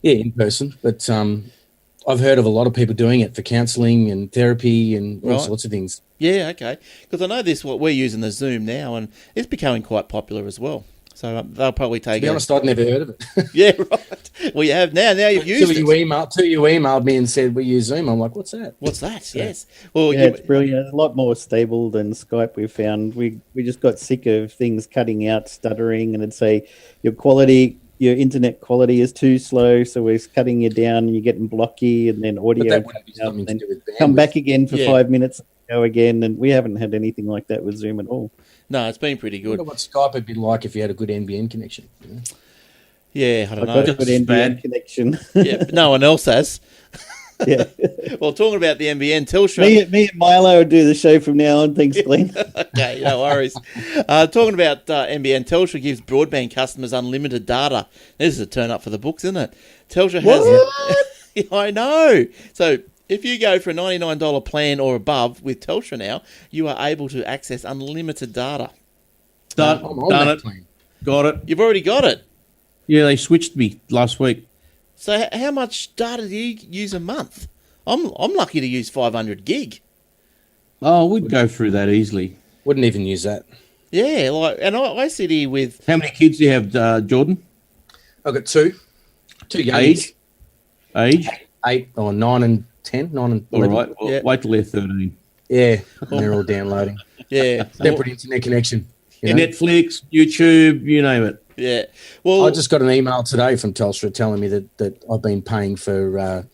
Speaker 4: in person. But I've heard of a lot of people doing it for counselling and therapy and all sorts of things.
Speaker 1: Yeah, okay. Because I know we're using the Zoom now, and it's becoming quite popular as well. So they'll probably take.
Speaker 4: To be honest, I'd never heard of it.
Speaker 1: Yeah, right. Well, you have now. Now you've used it.
Speaker 4: Till you emailed me and said we use Zoom. I'm like, what's that?
Speaker 1: What's that? Yes. Well,
Speaker 2: it's brilliant. It's a lot more stable than Skype. We found we just got sick of things cutting out, stuttering, and it'd say your internet quality is too slow, so we're cutting you down, and you're getting blocky, and then audio.
Speaker 4: But that wouldn't be something to do with bandwidth.
Speaker 2: Come back again for 5 minutes, go again, and we haven't had anything like that with Zoom at all.
Speaker 1: No, it's been pretty good.
Speaker 4: I wonder what Skype would be like if you had a good NBN connection.
Speaker 1: Yeah, I don't know.
Speaker 2: I've got a good NBN connection.
Speaker 1: Yeah, but no one else has.
Speaker 2: Yeah.
Speaker 1: Well, talking about the NBN, Telstra.
Speaker 2: Me and Milo will do the show from now on. Thanks, Glenn.
Speaker 1: Okay, no worries. Talking about NBN, Telstra gives broadband customers unlimited data. This is a turn up for the books, isn't it? Telstra has. I know. So if you go for a $99 plan or above with Telstra now, you are able to access unlimited data.
Speaker 3: Done it. Got it.
Speaker 1: You've already got it.
Speaker 3: Yeah, they switched me last week.
Speaker 1: So how much data do you use a month? I'm lucky to use 500 gig.
Speaker 3: Oh, we'd go through that easily.
Speaker 4: Wouldn't even use that.
Speaker 1: Yeah, and I sit here with...
Speaker 3: How many kids do you have, Jordan?
Speaker 4: I've got 2. 2 young
Speaker 3: Age?
Speaker 4: 8 or 9 and 10. 9 and 11.
Speaker 3: All right, well, wait till they're 13.
Speaker 4: Yeah, they're all downloading.
Speaker 1: Yeah.
Speaker 4: Separate internet connection.
Speaker 3: Netflix, YouTube, you name it.
Speaker 1: Yeah. Well,
Speaker 4: I just got an email today from Telstra telling me that I've been paying for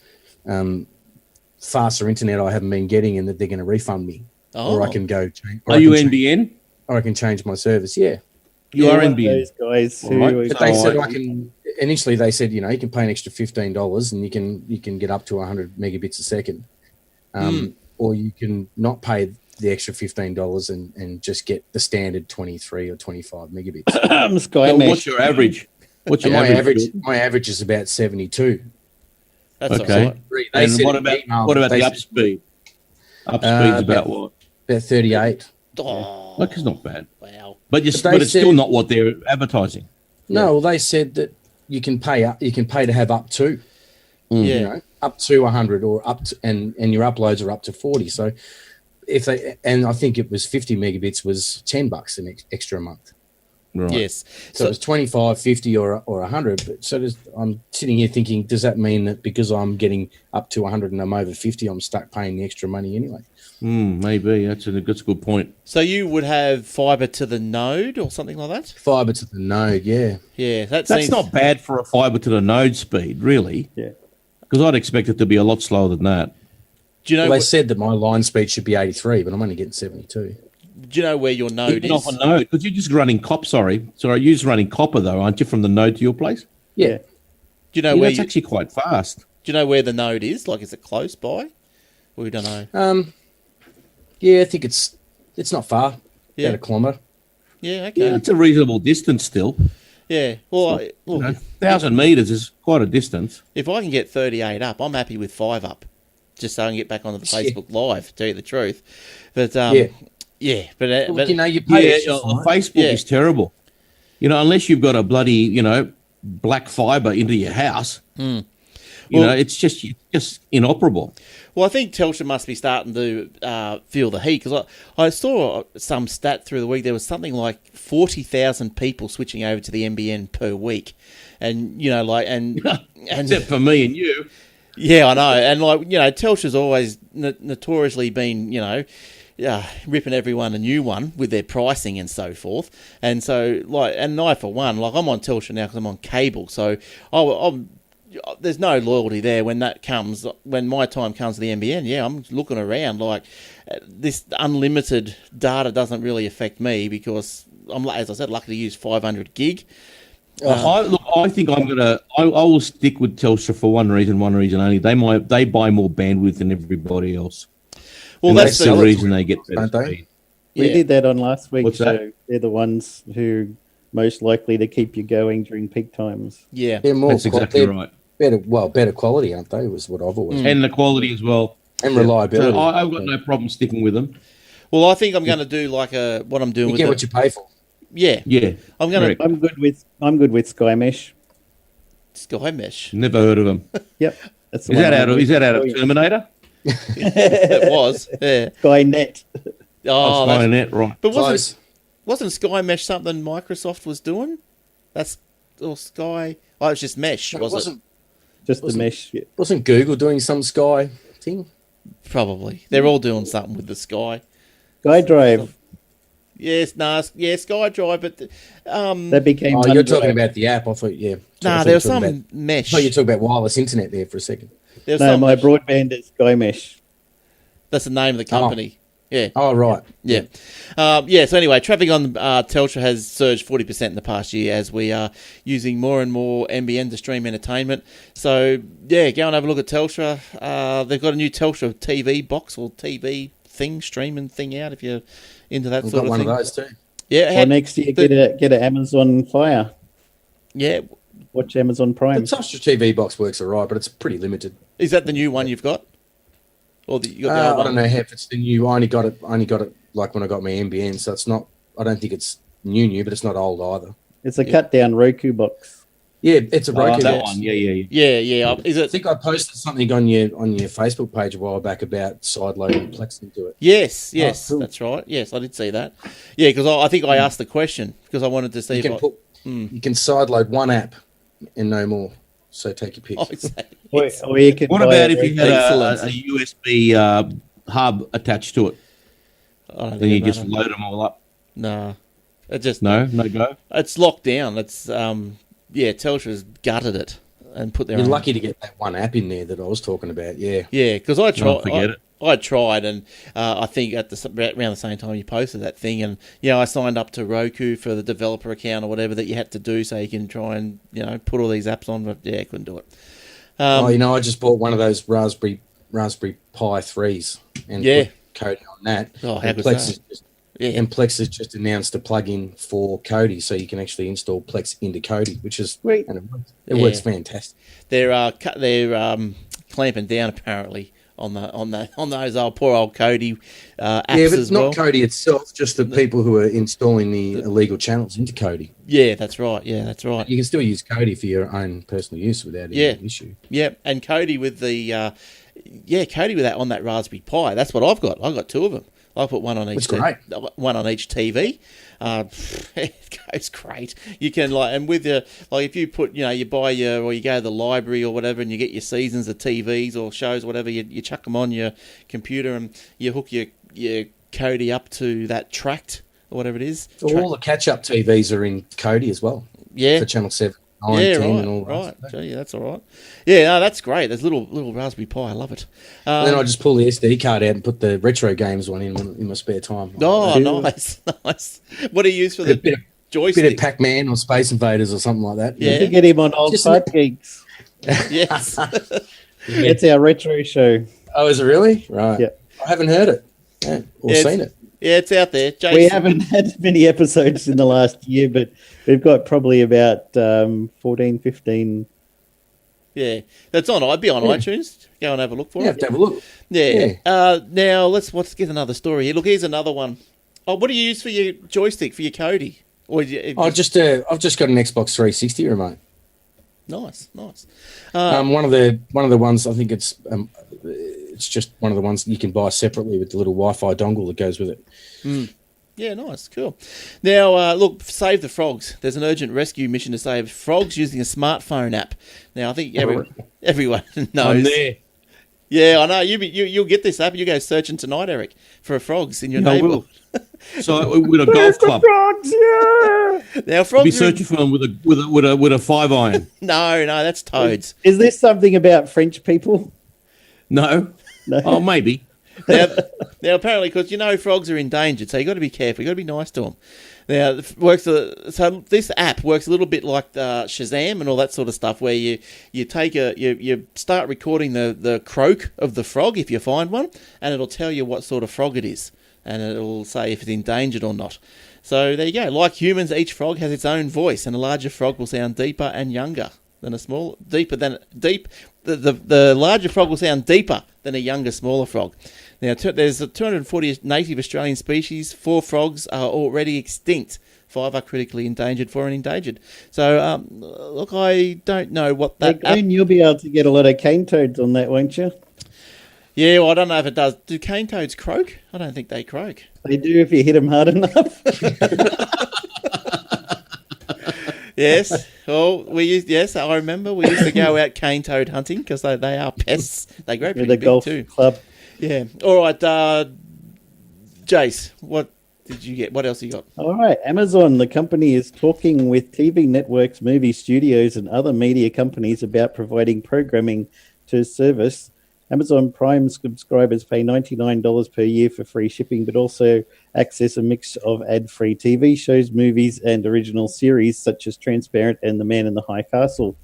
Speaker 4: faster internet I haven't been getting, and that they're going to refund me, or I can go.
Speaker 3: Are you NBN?
Speaker 4: Or I can change my service. Yeah,
Speaker 3: You are
Speaker 2: one of
Speaker 3: NBN.
Speaker 2: those guys who
Speaker 3: Right.
Speaker 4: but they said I can. Initially, they said you can pay an extra $15, and you can get up to 100 megabits a second, or you can not pay the extra $15 and just get the standard 23 or 25 megabits.
Speaker 2: Sky
Speaker 3: So
Speaker 2: Mesh.
Speaker 3: what's your average? What's your
Speaker 4: And
Speaker 3: average?
Speaker 4: my average is about 72.
Speaker 1: That's
Speaker 3: Okay.
Speaker 1: all right.
Speaker 4: They
Speaker 3: And
Speaker 4: said
Speaker 3: what
Speaker 4: in
Speaker 3: about
Speaker 4: email
Speaker 3: what about
Speaker 4: they
Speaker 3: the
Speaker 4: said-
Speaker 3: upspeed? Upspeed's about what?
Speaker 4: About 38.
Speaker 1: Oh,
Speaker 3: Look, it's not bad.
Speaker 1: wow.
Speaker 3: But
Speaker 4: But
Speaker 3: but
Speaker 4: they
Speaker 3: it's still
Speaker 4: said-
Speaker 3: not what they're advertising.
Speaker 4: No, well, they said that you can pay to have up to,
Speaker 1: Yeah.
Speaker 4: up to 100 or up to, and your uploads are up to 40. So and I think it was 50 megabits was $10 an extra a month.
Speaker 3: Right.
Speaker 1: Yes.
Speaker 4: So it was 25, 50 or 100. But so I'm sitting here thinking, does that mean that because I'm getting up to 100 and I'm over 50, I'm stuck paying the extra money anyway?
Speaker 3: Maybe that's a good point.
Speaker 1: So you would have fibre to the node or something like that?
Speaker 4: Fibre to the node, yeah.
Speaker 1: Yeah, that
Speaker 3: That's
Speaker 1: seems
Speaker 3: not bad for a fibre to the node speed, really.
Speaker 2: Yeah.
Speaker 3: Because I'd expect it to be a lot slower than that.
Speaker 1: Do you know?
Speaker 4: Well, they said that my line speed should be 83, but I'm only getting 72.
Speaker 1: Do you know where your node
Speaker 3: Even
Speaker 1: is?
Speaker 3: off a node, because you're just running sorry, you're just running copper though, aren't you, from the node to your place?
Speaker 4: Yeah.
Speaker 1: Do you know
Speaker 3: Yeah,
Speaker 1: where?
Speaker 3: that's actually quite fast.
Speaker 1: Do you know where the node is? Like, is it close by? We don't know.
Speaker 4: Yeah, I think it's not far.
Speaker 1: Yeah.
Speaker 4: About a kilometre.
Speaker 1: Yeah. Okay.
Speaker 3: Yeah, it's a reasonable distance still.
Speaker 1: Yeah. Well,
Speaker 3: You know, 1,000 metres is quite a distance.
Speaker 1: if I can get 38 up, I'm happy with 5 up, just so I can get back onto the Facebook Live. To tell you the truth, but but
Speaker 4: Look, you pay
Speaker 3: Yeah,
Speaker 4: extra for it.
Speaker 3: Facebook
Speaker 1: Yeah.
Speaker 3: is terrible. Unless you've got a bloody, black fibre into your house,
Speaker 1: Well-
Speaker 3: it's just inoperable.
Speaker 1: Well, I think Telstra must be starting to feel the heat, because I saw some stat through the week. There was something like 40,000 people switching over to the NBN per week, and and
Speaker 3: Except for me and you.
Speaker 1: yeah, I know, and Telstra's always notoriously been ripping everyone a new one with their pricing and so forth, and so and I for one, I'm on Telstra now because I'm on cable, so there's no loyalty there when that comes. When my time comes to the NBN, I'm looking around this unlimited data doesn't really affect me because I'm, as I said, lucky to use 500 gig.
Speaker 3: I think I will stick with Telstra for one reason only. They buy more bandwidth than everybody else.
Speaker 1: Well,
Speaker 3: And
Speaker 1: that's
Speaker 3: the reason they get better
Speaker 4: Don't they?
Speaker 3: speed.
Speaker 2: We
Speaker 1: Yeah.
Speaker 2: did that on last week's
Speaker 3: What's that?
Speaker 2: show. They're the ones who most likely to keep you going during peak times.
Speaker 1: Yeah.
Speaker 4: They're more
Speaker 3: That's exactly right.
Speaker 4: better quality, aren't they? Was what I've always
Speaker 3: And the quality as well.
Speaker 4: and reliability.
Speaker 3: So I've got no problem sticking with them.
Speaker 1: Well, I think I'm going to do what I'm doing
Speaker 4: you
Speaker 1: with
Speaker 4: get
Speaker 1: the,
Speaker 4: what you pay for.
Speaker 1: yeah.
Speaker 3: Yeah.
Speaker 1: I'm going
Speaker 3: correct.
Speaker 1: to
Speaker 2: I'm good with Sky Mesh.
Speaker 1: Sky Mesh.
Speaker 3: Never heard of them.
Speaker 2: Yep. That's the
Speaker 3: Is
Speaker 2: one
Speaker 3: that
Speaker 2: I'm
Speaker 3: out of
Speaker 2: with.
Speaker 3: is that out of
Speaker 2: Brilliant.
Speaker 3: Terminator?
Speaker 1: It was. Yeah.
Speaker 2: Sky Net.
Speaker 1: Oh, that's-
Speaker 3: Skynet, right.
Speaker 1: but
Speaker 4: Close.
Speaker 1: wasn't Sky Mesh something Microsoft was doing? Or Sky. Oh, it was just Mesh,
Speaker 4: No, it
Speaker 1: was
Speaker 4: wasn't
Speaker 2: Just the
Speaker 4: Wasn't-
Speaker 2: mesh. Yeah.
Speaker 4: wasn't Google doing some Sky thing?
Speaker 1: it? Probably. They're all doing something with the Sky.
Speaker 2: Sky Drive.
Speaker 1: Yes, Sky Drive, but
Speaker 2: That became.
Speaker 4: Oh, you're
Speaker 2: OneDrive.
Speaker 4: talking about the app. I thought, yeah.
Speaker 1: nah,
Speaker 4: I thought
Speaker 1: there
Speaker 4: you
Speaker 1: was
Speaker 4: were talking
Speaker 1: some
Speaker 4: about-
Speaker 1: mesh.
Speaker 4: I thought you were talking about wireless internet there for a second.
Speaker 1: There was
Speaker 2: No,
Speaker 1: some
Speaker 2: my
Speaker 1: mesh.
Speaker 2: broadband is Sky Mesh.
Speaker 1: That's the name of the company. Yeah.
Speaker 4: Oh, right.
Speaker 1: Yeah. So anyway, traffic on Telstra has surged 40% in the past year as we are using more and more NBN to stream entertainment. So, go and have a look at Telstra. They've got a new Telstra TV box or TV thing, streaming thing out if you're into that
Speaker 4: We've
Speaker 1: sort
Speaker 4: got
Speaker 1: of
Speaker 4: one
Speaker 1: thing.
Speaker 4: of those too.
Speaker 1: Yeah.
Speaker 2: Or next year, get an Amazon Fire.
Speaker 1: Yeah.
Speaker 2: Watch Amazon
Speaker 4: The
Speaker 2: Prime.
Speaker 4: Telstra TV box works all right, but it's pretty limited.
Speaker 1: Is that the new one you've got? Or you got the old
Speaker 4: I
Speaker 1: one?
Speaker 4: don't know if it's the new. I only got it like when I got my NBN, so it's not. I don't think it's new, but it's not old either.
Speaker 2: It's a cut down Roku box.
Speaker 4: Yeah, it's a
Speaker 3: Oh,
Speaker 4: Roku
Speaker 3: that
Speaker 4: box.
Speaker 3: one. Yeah.
Speaker 1: Yeah. Is
Speaker 4: I
Speaker 1: it?
Speaker 4: think I posted something on your Facebook page a while back about sideloading Plex into it.
Speaker 1: Yes,
Speaker 4: cool.
Speaker 1: that's right. Yes, I did see that. Yeah, because I think I asked the question because I wanted to see
Speaker 4: You
Speaker 1: if
Speaker 4: can
Speaker 1: I...
Speaker 4: put you can sideload one app and no more. So take your pick.
Speaker 1: I say,
Speaker 2: Or you can
Speaker 3: What
Speaker 2: buy
Speaker 3: about
Speaker 2: a
Speaker 3: if you
Speaker 2: Roku-
Speaker 3: had
Speaker 1: Excellent.
Speaker 3: a USB hub attached to it?
Speaker 1: I don't
Speaker 3: Then
Speaker 1: think
Speaker 3: you
Speaker 1: it
Speaker 3: just
Speaker 1: matters.
Speaker 3: load them all up.
Speaker 1: No, it just
Speaker 3: No go.
Speaker 1: it's locked down. It's Telstra's gutted it. and put their
Speaker 4: You're
Speaker 1: own.
Speaker 4: lucky to get that one app in there that I was talking about. Yeah.
Speaker 1: Yeah, because I tried.
Speaker 3: forget it.
Speaker 1: I tried, and I think around the same time you posted that thing, and I signed up to Roku for the developer account or whatever that you had to do so you can try and put all these apps on. But I couldn't do it.
Speaker 4: I just bought one of those Raspberry Pi 3s and put Kodi on that.
Speaker 1: Oh, how
Speaker 4: and
Speaker 1: good's
Speaker 4: Plex
Speaker 1: that?
Speaker 4: is just, and Plex has just announced a plugin for Kodi, so you can actually install Plex into Kodi, which is
Speaker 2: Sweet.
Speaker 4: and it works fantastic.
Speaker 1: They're clamping down apparently on those poor old Kodi apps
Speaker 4: Yeah, but
Speaker 1: as
Speaker 4: it's not
Speaker 1: well.
Speaker 4: Kodi itself, just the people who are installing the illegal channels into Kodi.
Speaker 1: Yeah, that's right. Yeah, that's right.
Speaker 4: You can still use Kodi for your own personal use without any issue.
Speaker 1: Yeah, and Kodi with the Kodi with that on that Raspberry Pi. That's what I've got. I've got two of them. I put one on each.
Speaker 4: That's great.
Speaker 1: One on each TV. It goes great. You can and with if you put you buy or you go to the library or whatever and you get your seasons of TVs or shows, whatever, you chuck them on your computer and you hook your Kodi up to that tract or whatever it is.
Speaker 4: All the catch-up TVs are in Kodi as well.
Speaker 1: Yeah.
Speaker 4: For Channel 7, 9, 10 and all that.
Speaker 1: Right. Gee, that's all right. Yeah, no, that's great. There's little Raspberry Pi. I love it.
Speaker 4: And then I just pull the SD card out and put the retro games one in my spare time.
Speaker 1: Oh, nice. What do you use for the joystick?
Speaker 4: Bit of Pac-Man or Space Invaders or something like that.
Speaker 1: Yeah.
Speaker 2: You can get him on Old
Speaker 4: Just
Speaker 2: Fight Geeks.
Speaker 1: Yes.
Speaker 2: It's our retro show.
Speaker 4: Oh, is it really? Right.
Speaker 2: Yeah.
Speaker 4: I haven't heard it or seen it.
Speaker 1: Yeah, it's out there. Jason.
Speaker 2: We haven't had many episodes in the last year, but we've got probably about 14, 15.
Speaker 1: Yeah, that's on. I'd be on iTunes. Go and have a look for
Speaker 4: You
Speaker 1: it.
Speaker 4: have to have a look.
Speaker 1: Yeah. Now let's get another story here. Look, here's another one. Oh, what do you use for your joystick for your Kodi? Or
Speaker 4: I've just got an Xbox 360 remote.
Speaker 1: Nice.
Speaker 4: One of the ones, I think it's just one of the ones you can buy separately with the little Wi-Fi dongle that goes with it.
Speaker 1: Yeah, nice, cool. Now, look, save the frogs. There's an urgent rescue mission to save frogs using a smartphone app. Now, I think everyone knows.
Speaker 3: I'm there.
Speaker 1: Yeah, I know. You'll get this app. You go searching tonight, Eric, for frogs in your
Speaker 3: I
Speaker 1: neighbourhood.
Speaker 3: will. So with a golf club,
Speaker 2: Frogs, yeah!
Speaker 1: Now, frogs.
Speaker 3: be searching for them with a 5-iron.
Speaker 1: No, that's toads.
Speaker 2: Is this something about French people?
Speaker 3: No.
Speaker 2: No.
Speaker 3: Oh, maybe.
Speaker 1: Now, apparently, because frogs are endangered, so you got to be careful. You got to be nice to them. Now, so this app works a little bit like Shazam and all that sort of stuff, where you start recording the croak of the frog if you find one, and it'll tell you what sort of frog it is, and it'll say if it's endangered or not. So there you go. Like humans, each frog has its own voice, and a larger frog will sound deeper and younger than a small. The larger frog will sound deeper than a younger, smaller frog. Now, there's 240 native Australian species. 4 frogs are already extinct. 5 are critically endangered, 4 are endangered. So, look, I don't know what that...
Speaker 2: You'll be able to get a lot of cane toads on that, won't you?
Speaker 1: Yeah, well, I don't know if it does. Do cane toads croak? I don't think they croak.
Speaker 2: They do if you hit them hard enough.
Speaker 1: Yes. Well, I remember we used to go out cane toad hunting because they are pests. They grow pretty
Speaker 2: With a
Speaker 1: big
Speaker 2: golf
Speaker 1: too.
Speaker 2: club.
Speaker 1: Yeah. All right, Jace, what did you get? What else you got?
Speaker 2: All right. Amazon, the company, is talking with TV networks, movie studios, and other media companies about providing programming to service. Amazon Prime subscribers pay $99 per year for free shipping, but also access a mix of ad-free TV shows, movies, and original series such as Transparent and The Man in the High Castle.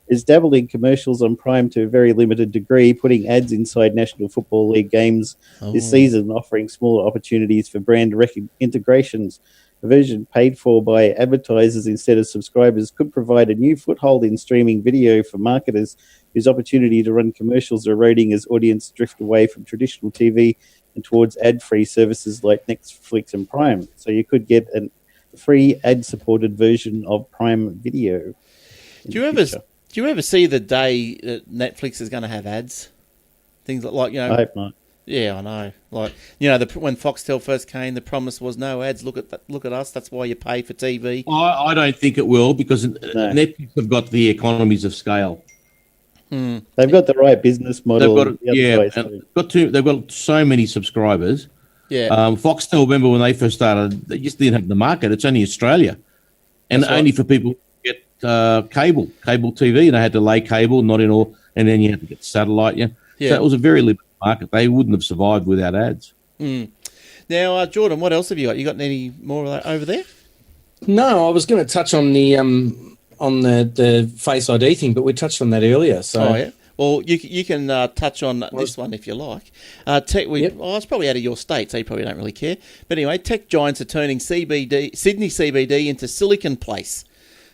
Speaker 2: Is dabbled in commercials on Prime to a very limited degree, putting ads inside National Football League games this season, offering smaller opportunities for brand integrations. A version paid for by advertisers instead of subscribers could provide a new foothold in streaming video for marketers whose opportunity to run commercials are eroding as audience drift away from traditional TV and towards ad-free services like Netflix and Prime. So you could get a free ad-supported version of Prime Video.
Speaker 1: Do you ever see the day that Netflix is going to have ads? Things like
Speaker 2: I hope not.
Speaker 1: Yeah, I know. Like when Foxtel first came, the promise was no ads. Look at us. That's why you pay for TV.
Speaker 3: I don't think it will because Netflix have got the economies of scale.
Speaker 2: They've got the right business model.
Speaker 3: They've got so many subscribers.
Speaker 1: Yeah.
Speaker 3: Foxtel, remember when they first started, they just didn't have the market. It's only Australia, and only for people get cable TV, and they had to lay cable, not in all, and then you had to get satellite. Yeah. So it was a very limited market. They wouldn't have survived without ads.
Speaker 1: Now, Jordan, what else have you got? You got any more of that over there?
Speaker 4: No, I was going to touch on the Face ID thing, but we touched on that earlier. So,
Speaker 1: yeah. Well, you can touch on this one if you like. It's probably out of your state, so you probably don't really care. But anyway, tech giants are turning Sydney CBD into Silicon Place.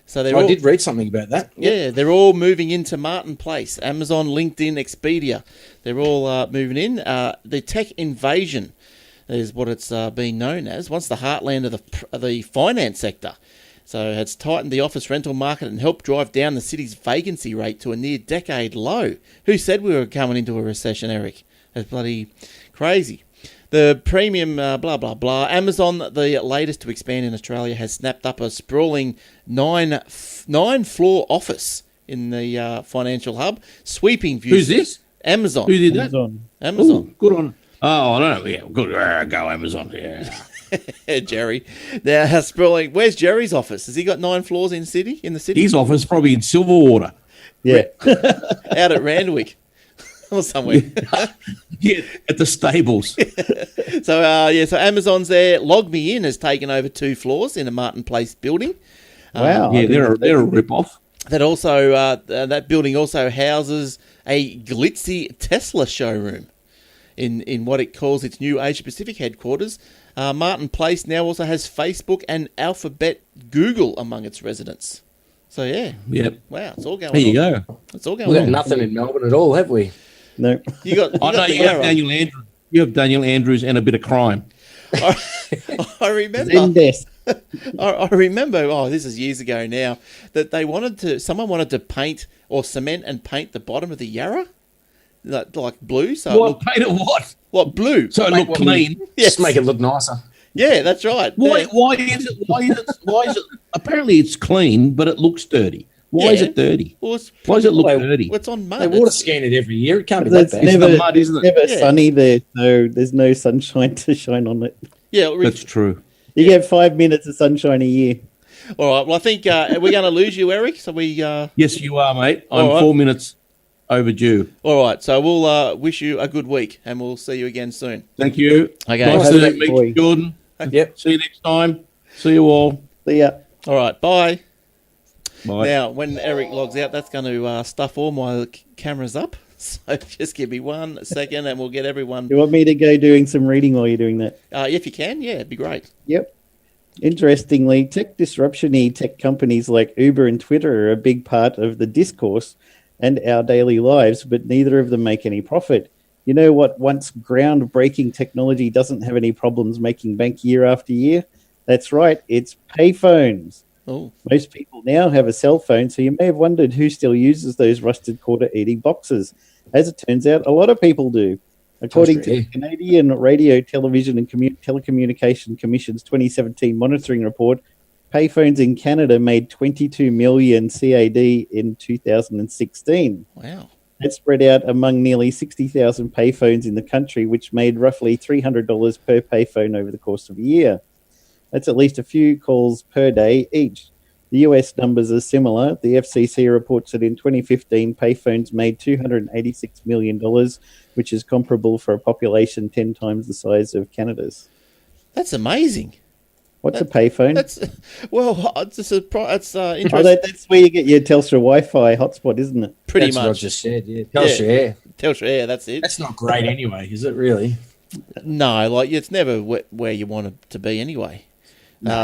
Speaker 1: So I
Speaker 4: did read something about that.
Speaker 1: Yeah, they're all moving into Martin Place. Amazon, LinkedIn, Expedia. They're all moving in. The tech invasion is what it's been known as. Once the heartland of the finance sector. So it's tightened the office rental market and helped drive down the city's vacancy rate to a near-decade low. Who said we were coming into a recession, Eric? That's bloody crazy. The premium blah, blah, blah. Amazon, the latest to expand in Australia, has snapped up a sprawling nine-floor office in the financial hub, sweeping views.
Speaker 3: Who's this?
Speaker 1: Amazon.
Speaker 3: Who did that?
Speaker 1: Amazon.
Speaker 3: Ooh, good on. Oh, I don't know. Yeah, good. Go Amazon. Yeah.
Speaker 1: Jerry. Now, sprawling. Where's Jerry's office? Has he got 9 floors in the city?
Speaker 3: His office probably in Silverwater.
Speaker 2: Yeah.
Speaker 1: Out at Randwick or somewhere.
Speaker 3: Yeah, at the stables.
Speaker 1: So Amazon's there. Log Me In has taken over 2 floors in a Martin Place building.
Speaker 2: Wow.
Speaker 3: Yeah, they're a rip-off.
Speaker 1: That also that building also houses a glitzy Tesla showroom in what it calls its new Asia Pacific headquarters. Martin Place now also has Facebook and Alphabet Google among its residents. So, yeah.
Speaker 3: Yep.
Speaker 1: Wow, it's all going on.
Speaker 3: There you go.
Speaker 1: It's all going
Speaker 4: We've got
Speaker 1: on.
Speaker 4: nothing in Melbourne at all, have we?
Speaker 2: No.
Speaker 1: You got
Speaker 3: You have Daniel Andrews. You have Daniel Andrews and a bit of crime.
Speaker 1: I remember.
Speaker 2: Zendesk.
Speaker 1: I remember. Oh, this is years ago now. That someone wanted to paint or cement and paint the bottom of the Yarra, like blue. So
Speaker 3: Paint it what?
Speaker 1: What blue?
Speaker 3: So it looked clean.
Speaker 1: Yes.
Speaker 4: Just make it look nicer.
Speaker 1: Yeah, that's right.
Speaker 3: Why
Speaker 1: Yeah.
Speaker 3: is it? Apparently it's clean, but it looks dirty. Why is it dirty?
Speaker 1: Well,
Speaker 3: Why does it look dirty?
Speaker 1: It's on mud.
Speaker 4: They water scan it every year. It can't be that
Speaker 2: It's
Speaker 4: bad.
Speaker 2: never,
Speaker 3: the mud, isn't it?
Speaker 2: never
Speaker 1: Yeah.
Speaker 2: sunny there, so there's no sunshine to shine on it.
Speaker 1: Yeah,
Speaker 3: That's true.
Speaker 2: You get 5 minutes of sunshine a year.
Speaker 1: all right. Well, I think we're going to lose you, Eric. So we.
Speaker 3: Yes, you are, mate. I'm
Speaker 1: All right.
Speaker 3: 4 minutes overdue.
Speaker 1: All right. So we'll wish you a good week, and we'll see you again soon.
Speaker 3: Thank you.
Speaker 1: Okay.
Speaker 3: Nice
Speaker 2: Have
Speaker 3: to
Speaker 2: a great
Speaker 3: meet
Speaker 2: boy.
Speaker 3: you, Jordan.
Speaker 4: Yep.
Speaker 3: See you next time. See you all.
Speaker 2: See ya.
Speaker 1: All right. Bye.
Speaker 3: Bye.
Speaker 1: Now, when Eric logs out, that's going to stuff all my cameras up. So just give me 1 second, and we'll get everyone.
Speaker 2: You want me to go doing some reading while you're doing that?
Speaker 1: If you can, yeah, it'd be great.
Speaker 2: Yep. Interestingly, tech disruption-y tech companies like Uber and Twitter are a big part of the discourse and our daily lives, but neither of them make any profit. You know what once groundbreaking technology doesn't have any problems making bank year after year? That's right, it's payphones.
Speaker 1: Oh,
Speaker 2: Most people now have a cell phone, so you may have wondered who still uses those rusted quarter-eating boxes. As it turns out, a lot of people do. According to the Canadian Radio, Television and Telecommunication Commission's 2017 monitoring report, payphones in Canada made 22 million CAD in 2016.
Speaker 1: wow.
Speaker 2: That's spread out among nearly 60,000 payphones in the country, which made roughly $300 per payphone over the course of a year. That's at least a few calls per day each. The US numbers are similar. The FCC reports that in 2015, payphones made $286 million, which is comparable for a population 10 times the size of Canada's.
Speaker 1: That's amazing.
Speaker 2: What's a payphone?
Speaker 1: It's interesting.
Speaker 2: That's where you get your Telstra Wi-Fi hotspot, isn't it?
Speaker 1: Pretty
Speaker 4: That's what I
Speaker 1: much.
Speaker 4: just said. Yeah. Telstra, yeah.
Speaker 1: Telstra, yeah, that's it.
Speaker 4: That's not great anyway, is it really?
Speaker 1: No, like it's never where you want it to be anyway.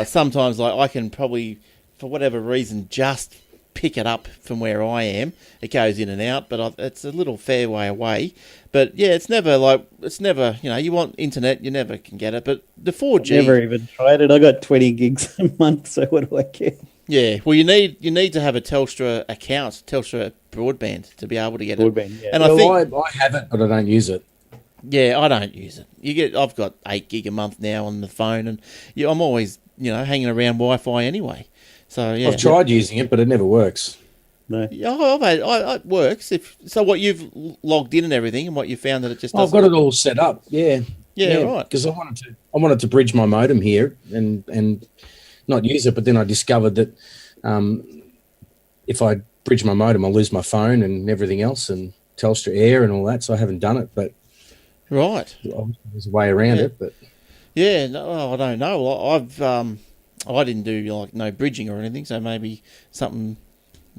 Speaker 1: Sometimes, like I can probably, for whatever reason, just pick it up from where I am. It goes in and out, but it's a little fair way away. But yeah, it's never, you want internet, you never can get it. But the 4G,
Speaker 2: Never even tried it. I got 20 gigs a month, so what do I care?
Speaker 1: yeah. Well, you need to have a Telstra account, Telstra broadband, to be able to get
Speaker 2: Broadband,
Speaker 1: it.
Speaker 2: yeah.
Speaker 1: And
Speaker 4: Well,
Speaker 1: I think,
Speaker 4: I have it, but I don't use it.
Speaker 1: yeah, I don't use it. I've got 8 gig a month now on the phone, and I'm always, hanging around Wi-Fi anyway. So yeah,
Speaker 4: I've tried using it, but it never works.
Speaker 2: No.
Speaker 1: Yeah, it works. So what you've logged in and everything, and what you found that it just
Speaker 4: I've
Speaker 1: doesn't.
Speaker 4: got it all set up. Yeah.
Speaker 1: Yeah, right.
Speaker 4: Because I wanted to bridge my modem here and not use it, but then I discovered that if I bridge my modem, I'll lose my phone and everything else, and Telstra Air and all that. So I haven't done it, but
Speaker 1: right,
Speaker 4: there's a way around it. But
Speaker 1: yeah, no, I don't know. I didn't do like no bridging or anything, so maybe something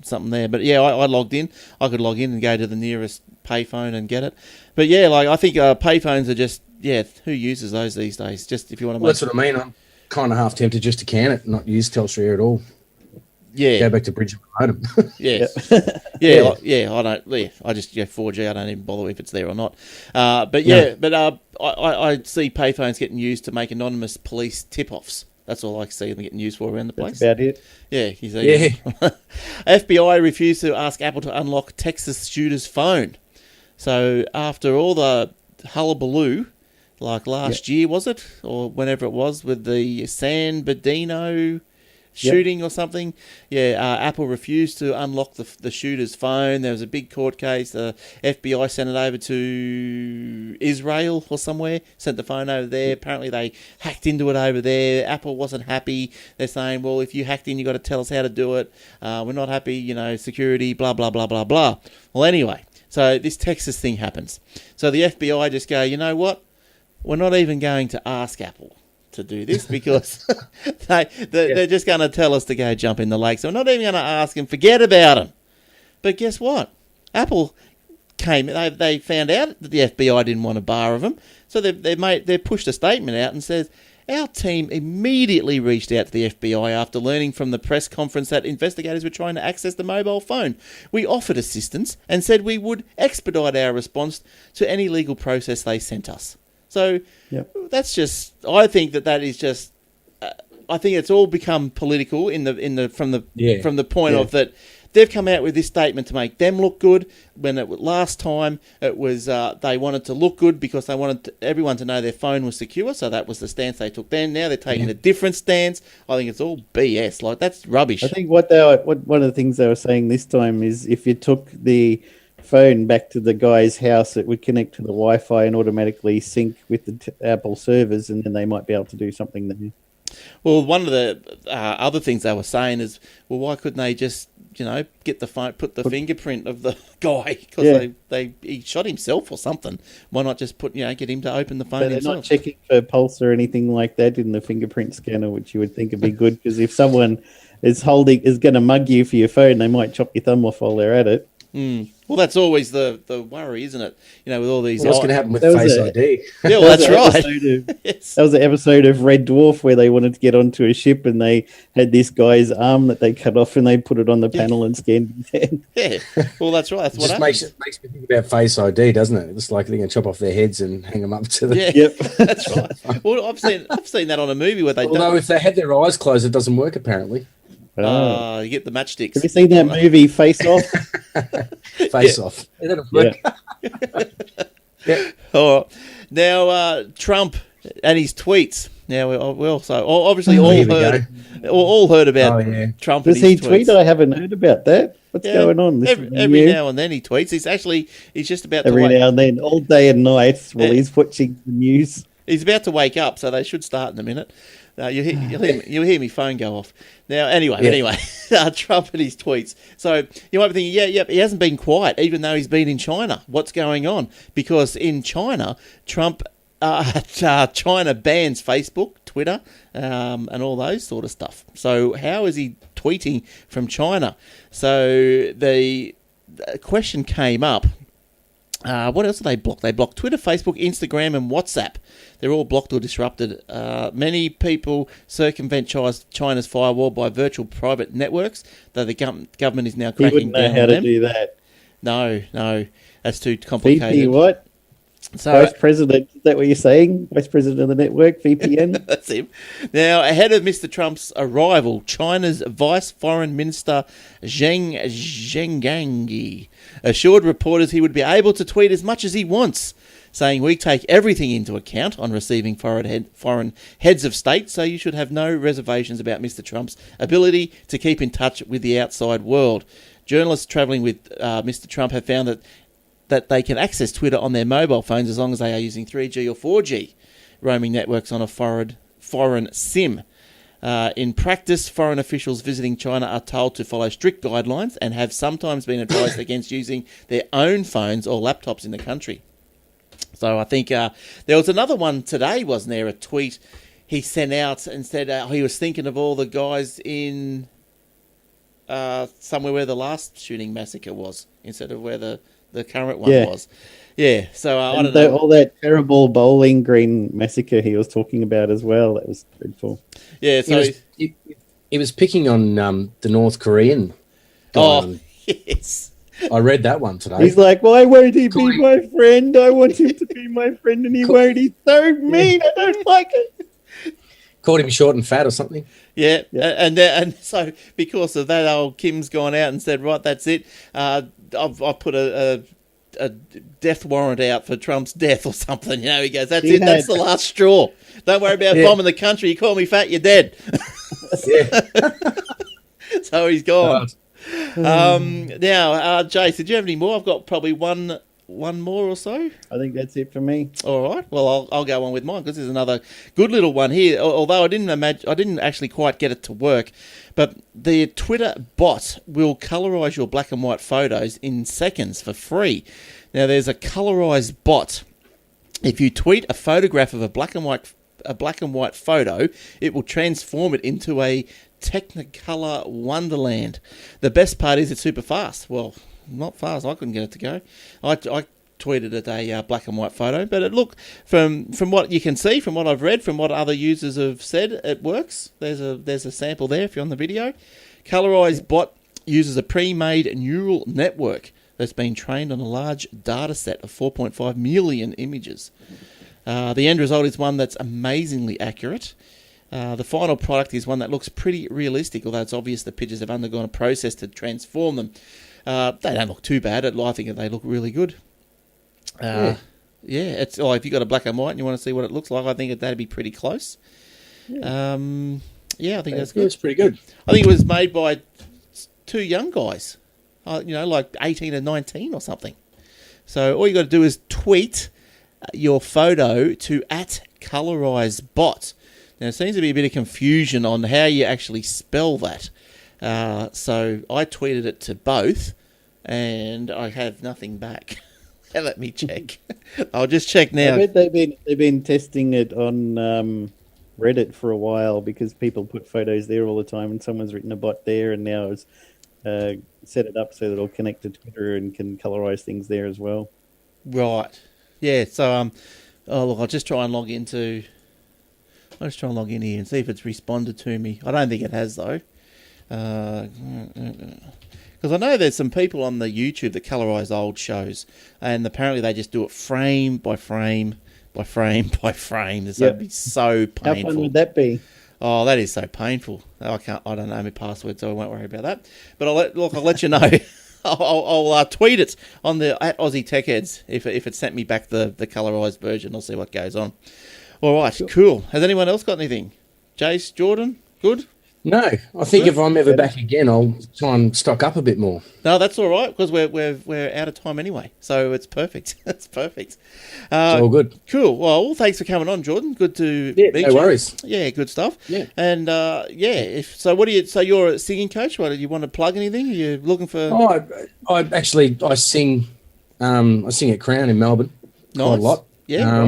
Speaker 1: there. But yeah, I logged in. I could log in and go to the nearest payphone and get it. But yeah, like I think payphones are just who uses those these days? Just if you want to.
Speaker 4: That's what I mean. I'm kind of half tempted just to can it and not use Telstra Air at all.
Speaker 1: Yeah,
Speaker 4: go back to bridge my modem.
Speaker 1: Yeah. I don't. Yeah, I just 4G. I don't even bother if it's there or not. I see payphones getting used to make anonymous police tip-offs. That's all I see them getting used for around the place.
Speaker 2: That's about it.
Speaker 1: Yeah, you see. Yeah. FBI refused to ask Apple to unlock Texas shooter's phone. So after all the hullabaloo, like last year, was it? Or whenever it was, with the San Bernardino shooting or something. Apple refused to unlock the shooter's phone. There was a big court case. The FBI sent it over to Israel or somewhere, sent the phone over there. Apparently they hacked into it over there. Apple wasn't happy. They're saying, well, if you hacked in, you got to tell us how to do it. We're not happy, security, blah, blah, blah, blah, blah. Well, anyway, so this Texas thing happens. So the FBI just go, you know what? We're not even going to ask Apple to do this because they're just going to tell us to go jump in the lake. So we're not even going to ask them. Forget about them. But guess what? Apple came. They found out that the FBI didn't want a bar of them, so they pushed a statement out and says our team immediately reached out to the FBI after learning from the press conference that investigators were trying to access the mobile phone. We offered assistance and said we would expedite our response to any legal process they sent us. So that's just. I think that is just. I think it's all become political from the point of that they've come out with this statement to make them look good. When last time it was they wanted to look good because they wanted everyone to know their phone was secure. So that was the stance they took then. Now they're taking a different stance. I think it's all BS. Like that's rubbish.
Speaker 2: I think one of the things they were saying this time is if you took the phone back to the guy's house, it would connect to the Wi-Fi and automatically sync with the Apple servers, and then they might be able to do something there.
Speaker 1: Well, one of the other things they were saying is, well, why couldn't they just, get the phone, put the fingerprint of the guy because he shot himself or something? Why not just get him to open the phone himself?
Speaker 2: They're not checking for pulse or anything like that in the fingerprint scanner, which you would think would be good because if someone is going to mug you for your phone, they might chop your thumb off while they're at it.
Speaker 1: Well, that's always the worry, isn't it? With all these.
Speaker 4: What's going to happen with Face ID?
Speaker 1: Yeah, well, that's right.
Speaker 2: That was an episode of Red Dwarf where they wanted to get onto a ship and they had this guy's arm that they cut off and they put it on the panel and scanned his hand.
Speaker 1: Yeah, well, that's right. That's what happens.
Speaker 4: Makes me think about Face ID, doesn't it? It's like they're going to chop off their heads and hang them up to the.
Speaker 1: Yeah, that's right. Well, I've seen that on a movie where they.
Speaker 4: Although if they had their eyes closed, it doesn't work apparently.
Speaker 1: You get the matchsticks.
Speaker 2: Have you seen that movie Face Off?
Speaker 4: Face Off.
Speaker 1: Yeah. All right. Now, Trump and his tweets. Now, we also obviously all heard about Trump and his tweets.
Speaker 2: Does he tweet? I haven't heard about that. What's going on?
Speaker 1: Every now and then he tweets. He's just about
Speaker 2: every now and then, all day and night while he's watching the news.
Speaker 1: He's about to wake up, so they should start in a minute. You'll hear my phone go off. Now, anyway, Trump and his tweets. So you might be thinking, he hasn't been quiet, even though he's been in China. What's going on? Because in China, China bans Facebook, Twitter, and all those sort of stuff. So how is he tweeting from China? So the question came up. What else did they block? They blocked Twitter, Facebook, Instagram, and WhatsApp. They're all blocked or disrupted. Many people circumvent China's firewall by virtual private networks, though the government is now cracking down on them.
Speaker 2: He wouldn't know how to do that.
Speaker 1: No, that's too complicated.
Speaker 2: VP what?
Speaker 1: So,
Speaker 2: Vice President, is that what you're saying? Vice President of the network, VPN?
Speaker 1: That's him. Now, ahead of Mr. Trump's arrival, China's Vice Foreign Minister Zheng Zhengangyi assured reporters he would be able to tweet as much as he wants, saying, "We take everything into account on receiving foreign heads of state, so you should have no reservations about Mr. Trump's ability to keep in touch with the outside world." Journalists travelling with Mr. Trump have found that they can access Twitter on their mobile phones as long as they are using 3G or 4G roaming networks on a foreign SIM. In practice, foreign officials visiting China are told to follow strict guidelines and have sometimes been advised against using their own phones or laptops in the country. So I think there was another one today, wasn't there? A tweet he sent out and said he was thinking of all the guys in somewhere where the last shooting massacre was instead of where the current one was. Yeah, so I don't know.
Speaker 2: All that terrible Bowling Green massacre he was talking about as well. That was dreadful.
Speaker 1: Yeah, so
Speaker 4: he was picking on the North Korean guy.
Speaker 1: Oh, yes.
Speaker 4: I read that one today.
Speaker 2: He's like, why won't he be my friend? I want him to be my friend, and he won't. He's so mean. I don't like it.
Speaker 4: Called him short and fat or something.
Speaker 1: Yeah. And so because of that, old Kim's gone out and said, right, that's it. I've put a death warrant out for Trump's death or something. You know, he goes, that's it. That's the last straw. Don't worry about bombing the country. You call me fat, you're dead. So he's gone. Now, Jace, did you have any more? I've got probably one more or so.
Speaker 2: I think that's it for me.
Speaker 1: All right. Well, I'll go on with mine because there's another good little one here. Although I didn't actually quite get it to work, but the Twitter bot will colorize your black and white photos in seconds for free. Now, there's a colorized bot. If you tweet a photograph of a black and white photo, it will transform it into a Technicolor wonderland. The best part is it's super fast. Well, not fast. I couldn't get it to go. I tweeted it a black and white photo, but it looked from what you can see, from what I've read, from what other users have said, it works. There's a sample there if you're on the video. Colorized bot uses a pre-made neural network that's been trained on a large data set of 4.5 million images. The end result is one that's amazingly accurate. The final product is one that looks pretty realistic, although it's obvious the pictures have undergone a process to transform them. They don't look too bad. I think they look really good. It's if you've got a black and white and you want to see what it looks like, I think that'd be pretty close. I think that's good.
Speaker 4: It's pretty good.
Speaker 1: I think it was made by two young guys, like 18 and 19 or something. So all you got to do is tweet your photo to @colorizebot. Now, there seems to be a bit of confusion on how you actually spell that. So I tweeted it to both, and I have nothing back. Let me check. I'll just check now.
Speaker 2: I bet they've been testing it on Reddit for a while because people put photos there all the time, and someone's written a bot there, and now it's set it up so that it'll connect to Twitter and can colorize things there as well.
Speaker 1: Right. Yeah. So I'll just try and log into. I'll just try and log in here and see if it's responded to me. I don't think it has, though. Because I know there's some people on the YouTube that colorise old shows, and apparently they just do it frame by frame by frame by frame. That'd be so painful.
Speaker 2: How fun would that be?
Speaker 1: Oh, that is so painful. I don't know my password, so I won't worry about that. But I'll let you know. I'll tweet it on the @Aussie Tech Heads if it sent me back the colorised version. I'll see what goes on. All right, cool. Has anyone else got anything? Jace, Jordan, good?
Speaker 4: No, I think if I'm ever back again, I'll try and stock up a bit more.
Speaker 1: No, that's all right because we're out of time anyway, so it's perfect. It's perfect.
Speaker 4: It's all good.
Speaker 1: Cool. Well, thanks for coming on, Jordan. Good to meet you.
Speaker 4: No worries.
Speaker 1: Yeah, good stuff.
Speaker 4: Yeah.
Speaker 1: And so you're a singing coach? What, do you want to plug anything? Are you looking for?
Speaker 4: Oh, I sing. I sing at Crown in Melbourne.
Speaker 1: Nice.
Speaker 4: Quite a lot.
Speaker 1: Yeah.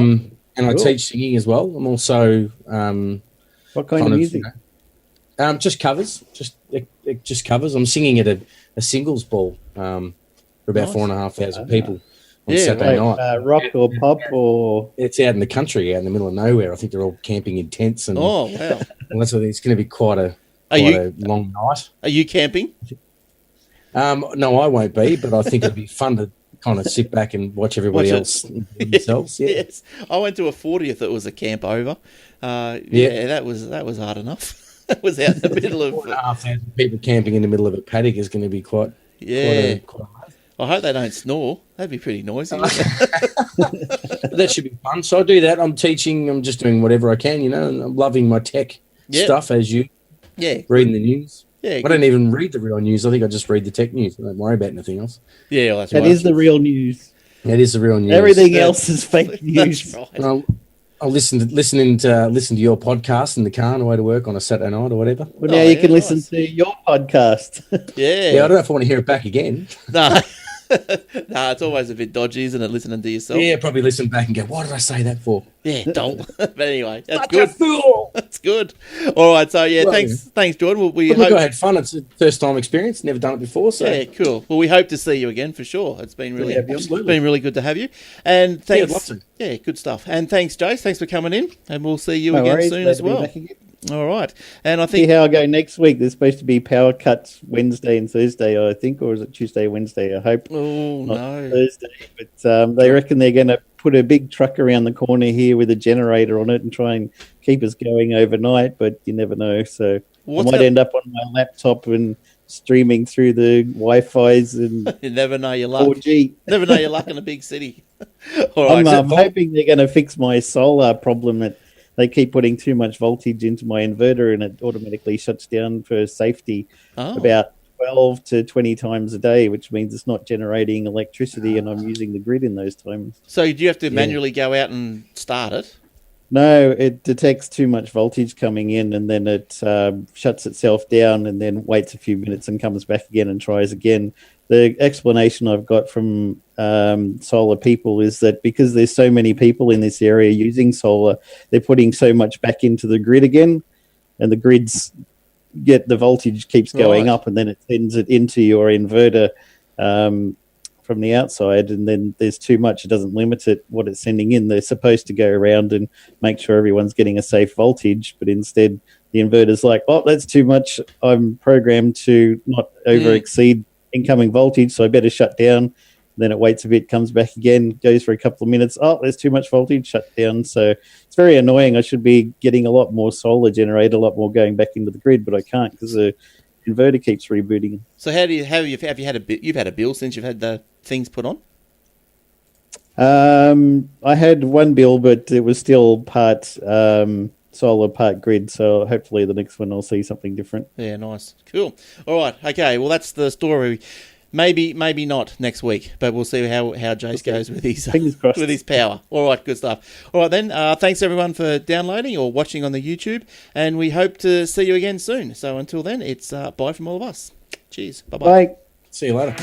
Speaker 4: And I teach singing as well. I'm also
Speaker 2: what kind of music?
Speaker 4: Just covers, just covers. I'm singing at a singles ball for about 4,500 people on Saturday night.
Speaker 2: Rock or pop or
Speaker 4: it's out in the country, out in the middle of nowhere. I think they're all camping in tents. And
Speaker 1: oh wow!
Speaker 4: And that's what it's going to be quite a long night.
Speaker 1: Are you camping?
Speaker 4: No, I won't be, but I think it'd be fun to kind of sit back and watch everybody else themselves. Yeah.
Speaker 1: Yes, I went to a 40th that was a camp over. That was hard enough. It was out in the middle of
Speaker 4: 4,500 people camping in the middle of a paddock is going to be quite.
Speaker 1: I hope they don't snore. That'd be pretty noisy.
Speaker 4: But that should be fun. So I do that. I'm teaching. I'm just doing whatever I can, and I'm loving my tech stuff as you.
Speaker 1: Yeah.
Speaker 4: Reading the news.
Speaker 1: Yeah.
Speaker 4: I don't even read the real news. I think I just read the tech news. I don't worry about anything else.
Speaker 1: Yeah, well,
Speaker 2: that is the real news.
Speaker 4: That is the real news.
Speaker 2: Everything else is fake news.
Speaker 1: That's right.
Speaker 4: I'll listen to your podcast in the car on the way to work on a Saturday night or whatever.
Speaker 2: Well, now you can listen to your podcast.
Speaker 1: Yeah.
Speaker 4: Yeah, I don't know if I want to hear it back again.
Speaker 1: No. No, it's always a bit dodgy, isn't it, listening to yourself?
Speaker 4: Yeah, probably listen back and go, why did I say that for?
Speaker 1: Yeah, don't. But anyway, that's
Speaker 4: Such
Speaker 1: good.
Speaker 4: a fool!
Speaker 1: That's good. All right, so yeah,
Speaker 4: Well,
Speaker 1: thanks, Jordan. We
Speaker 4: But
Speaker 1: hope.
Speaker 4: look, I had fun. It's a first-time experience. Never done it before, so
Speaker 1: Yeah, cool. Well, we hope to see you again for sure. It's been really,
Speaker 4: absolutely.
Speaker 1: been really good to have you. And thanks.
Speaker 4: Yeah, lots of.
Speaker 1: Yeah, good stuff. And thanks, Jace. Thanks for coming in. And we'll see you
Speaker 2: No
Speaker 1: again
Speaker 2: worries,
Speaker 1: soon
Speaker 2: glad
Speaker 1: as
Speaker 2: to be
Speaker 1: well.
Speaker 2: back again.
Speaker 1: All right. And I
Speaker 2: See
Speaker 1: think
Speaker 2: how I go next week. There's supposed to be power cuts Wednesday and Thursday, I think, or is it Tuesday, Wednesday? I hope.
Speaker 1: oh
Speaker 2: Not
Speaker 1: no.
Speaker 2: Thursday, but they reckon they're going to put a big truck around the corner here with a generator on it and try and keep us going overnight, but you never know. So
Speaker 1: What's
Speaker 2: I might
Speaker 1: that-
Speaker 2: end up on my laptop and streaming through the Wi-Fi's and
Speaker 1: You never know your luck.
Speaker 2: 4G.
Speaker 1: Never know your luck in a big city. All right.
Speaker 2: I'm hoping they're going to fix my solar problem that they keep putting too much voltage into my inverter and it automatically shuts down for safety
Speaker 1: Oh.
Speaker 2: about 12 to 20 times a day, which means it's not generating electricity and I'm using the grid in those times.
Speaker 1: So do you have to manually go out and start it?
Speaker 2: No, it detects too much voltage coming in and then it shuts itself down and then waits a few minutes and comes back again and tries again. The explanation I've got from solar people is that because there's so many people in this area using solar, they're putting so much back into the grid again, and the grids get the voltage keeps going
Speaker 1: Right.
Speaker 2: up, and then it sends it into your inverter from the outside, and then there's too much. It doesn't limit it what it's sending in. They're supposed to go around and make sure everyone's getting a safe voltage, but instead the inverter's like, oh, that's too much. I'm programmed to not over exceed incoming voltage, so I better shut down. Then it waits a bit, comes back again, goes for a couple of minutes. Oh, there's too much voltage, shut down. So it's very annoying. I should be getting a lot more solar generated, a lot more going back into the grid, but I can't because the inverter keeps rebooting.
Speaker 1: So have you had you've had a bill since you've had the things put on?
Speaker 2: I had one bill, but it was still part solar, part grid. So hopefully the next one I'll see something different.
Speaker 1: Yeah, nice. Cool. All right. Okay. Well, that's the story. Maybe not next week, but we'll see how Jace goes with his
Speaker 2: Fingers crossed.
Speaker 1: with his power. All right, good stuff. All right then. Thanks everyone for downloading or watching on the YouTube, and we hope to see you again soon. So until then, it's bye from all of us. Cheers. Bye bye.
Speaker 2: Bye.
Speaker 4: See you later.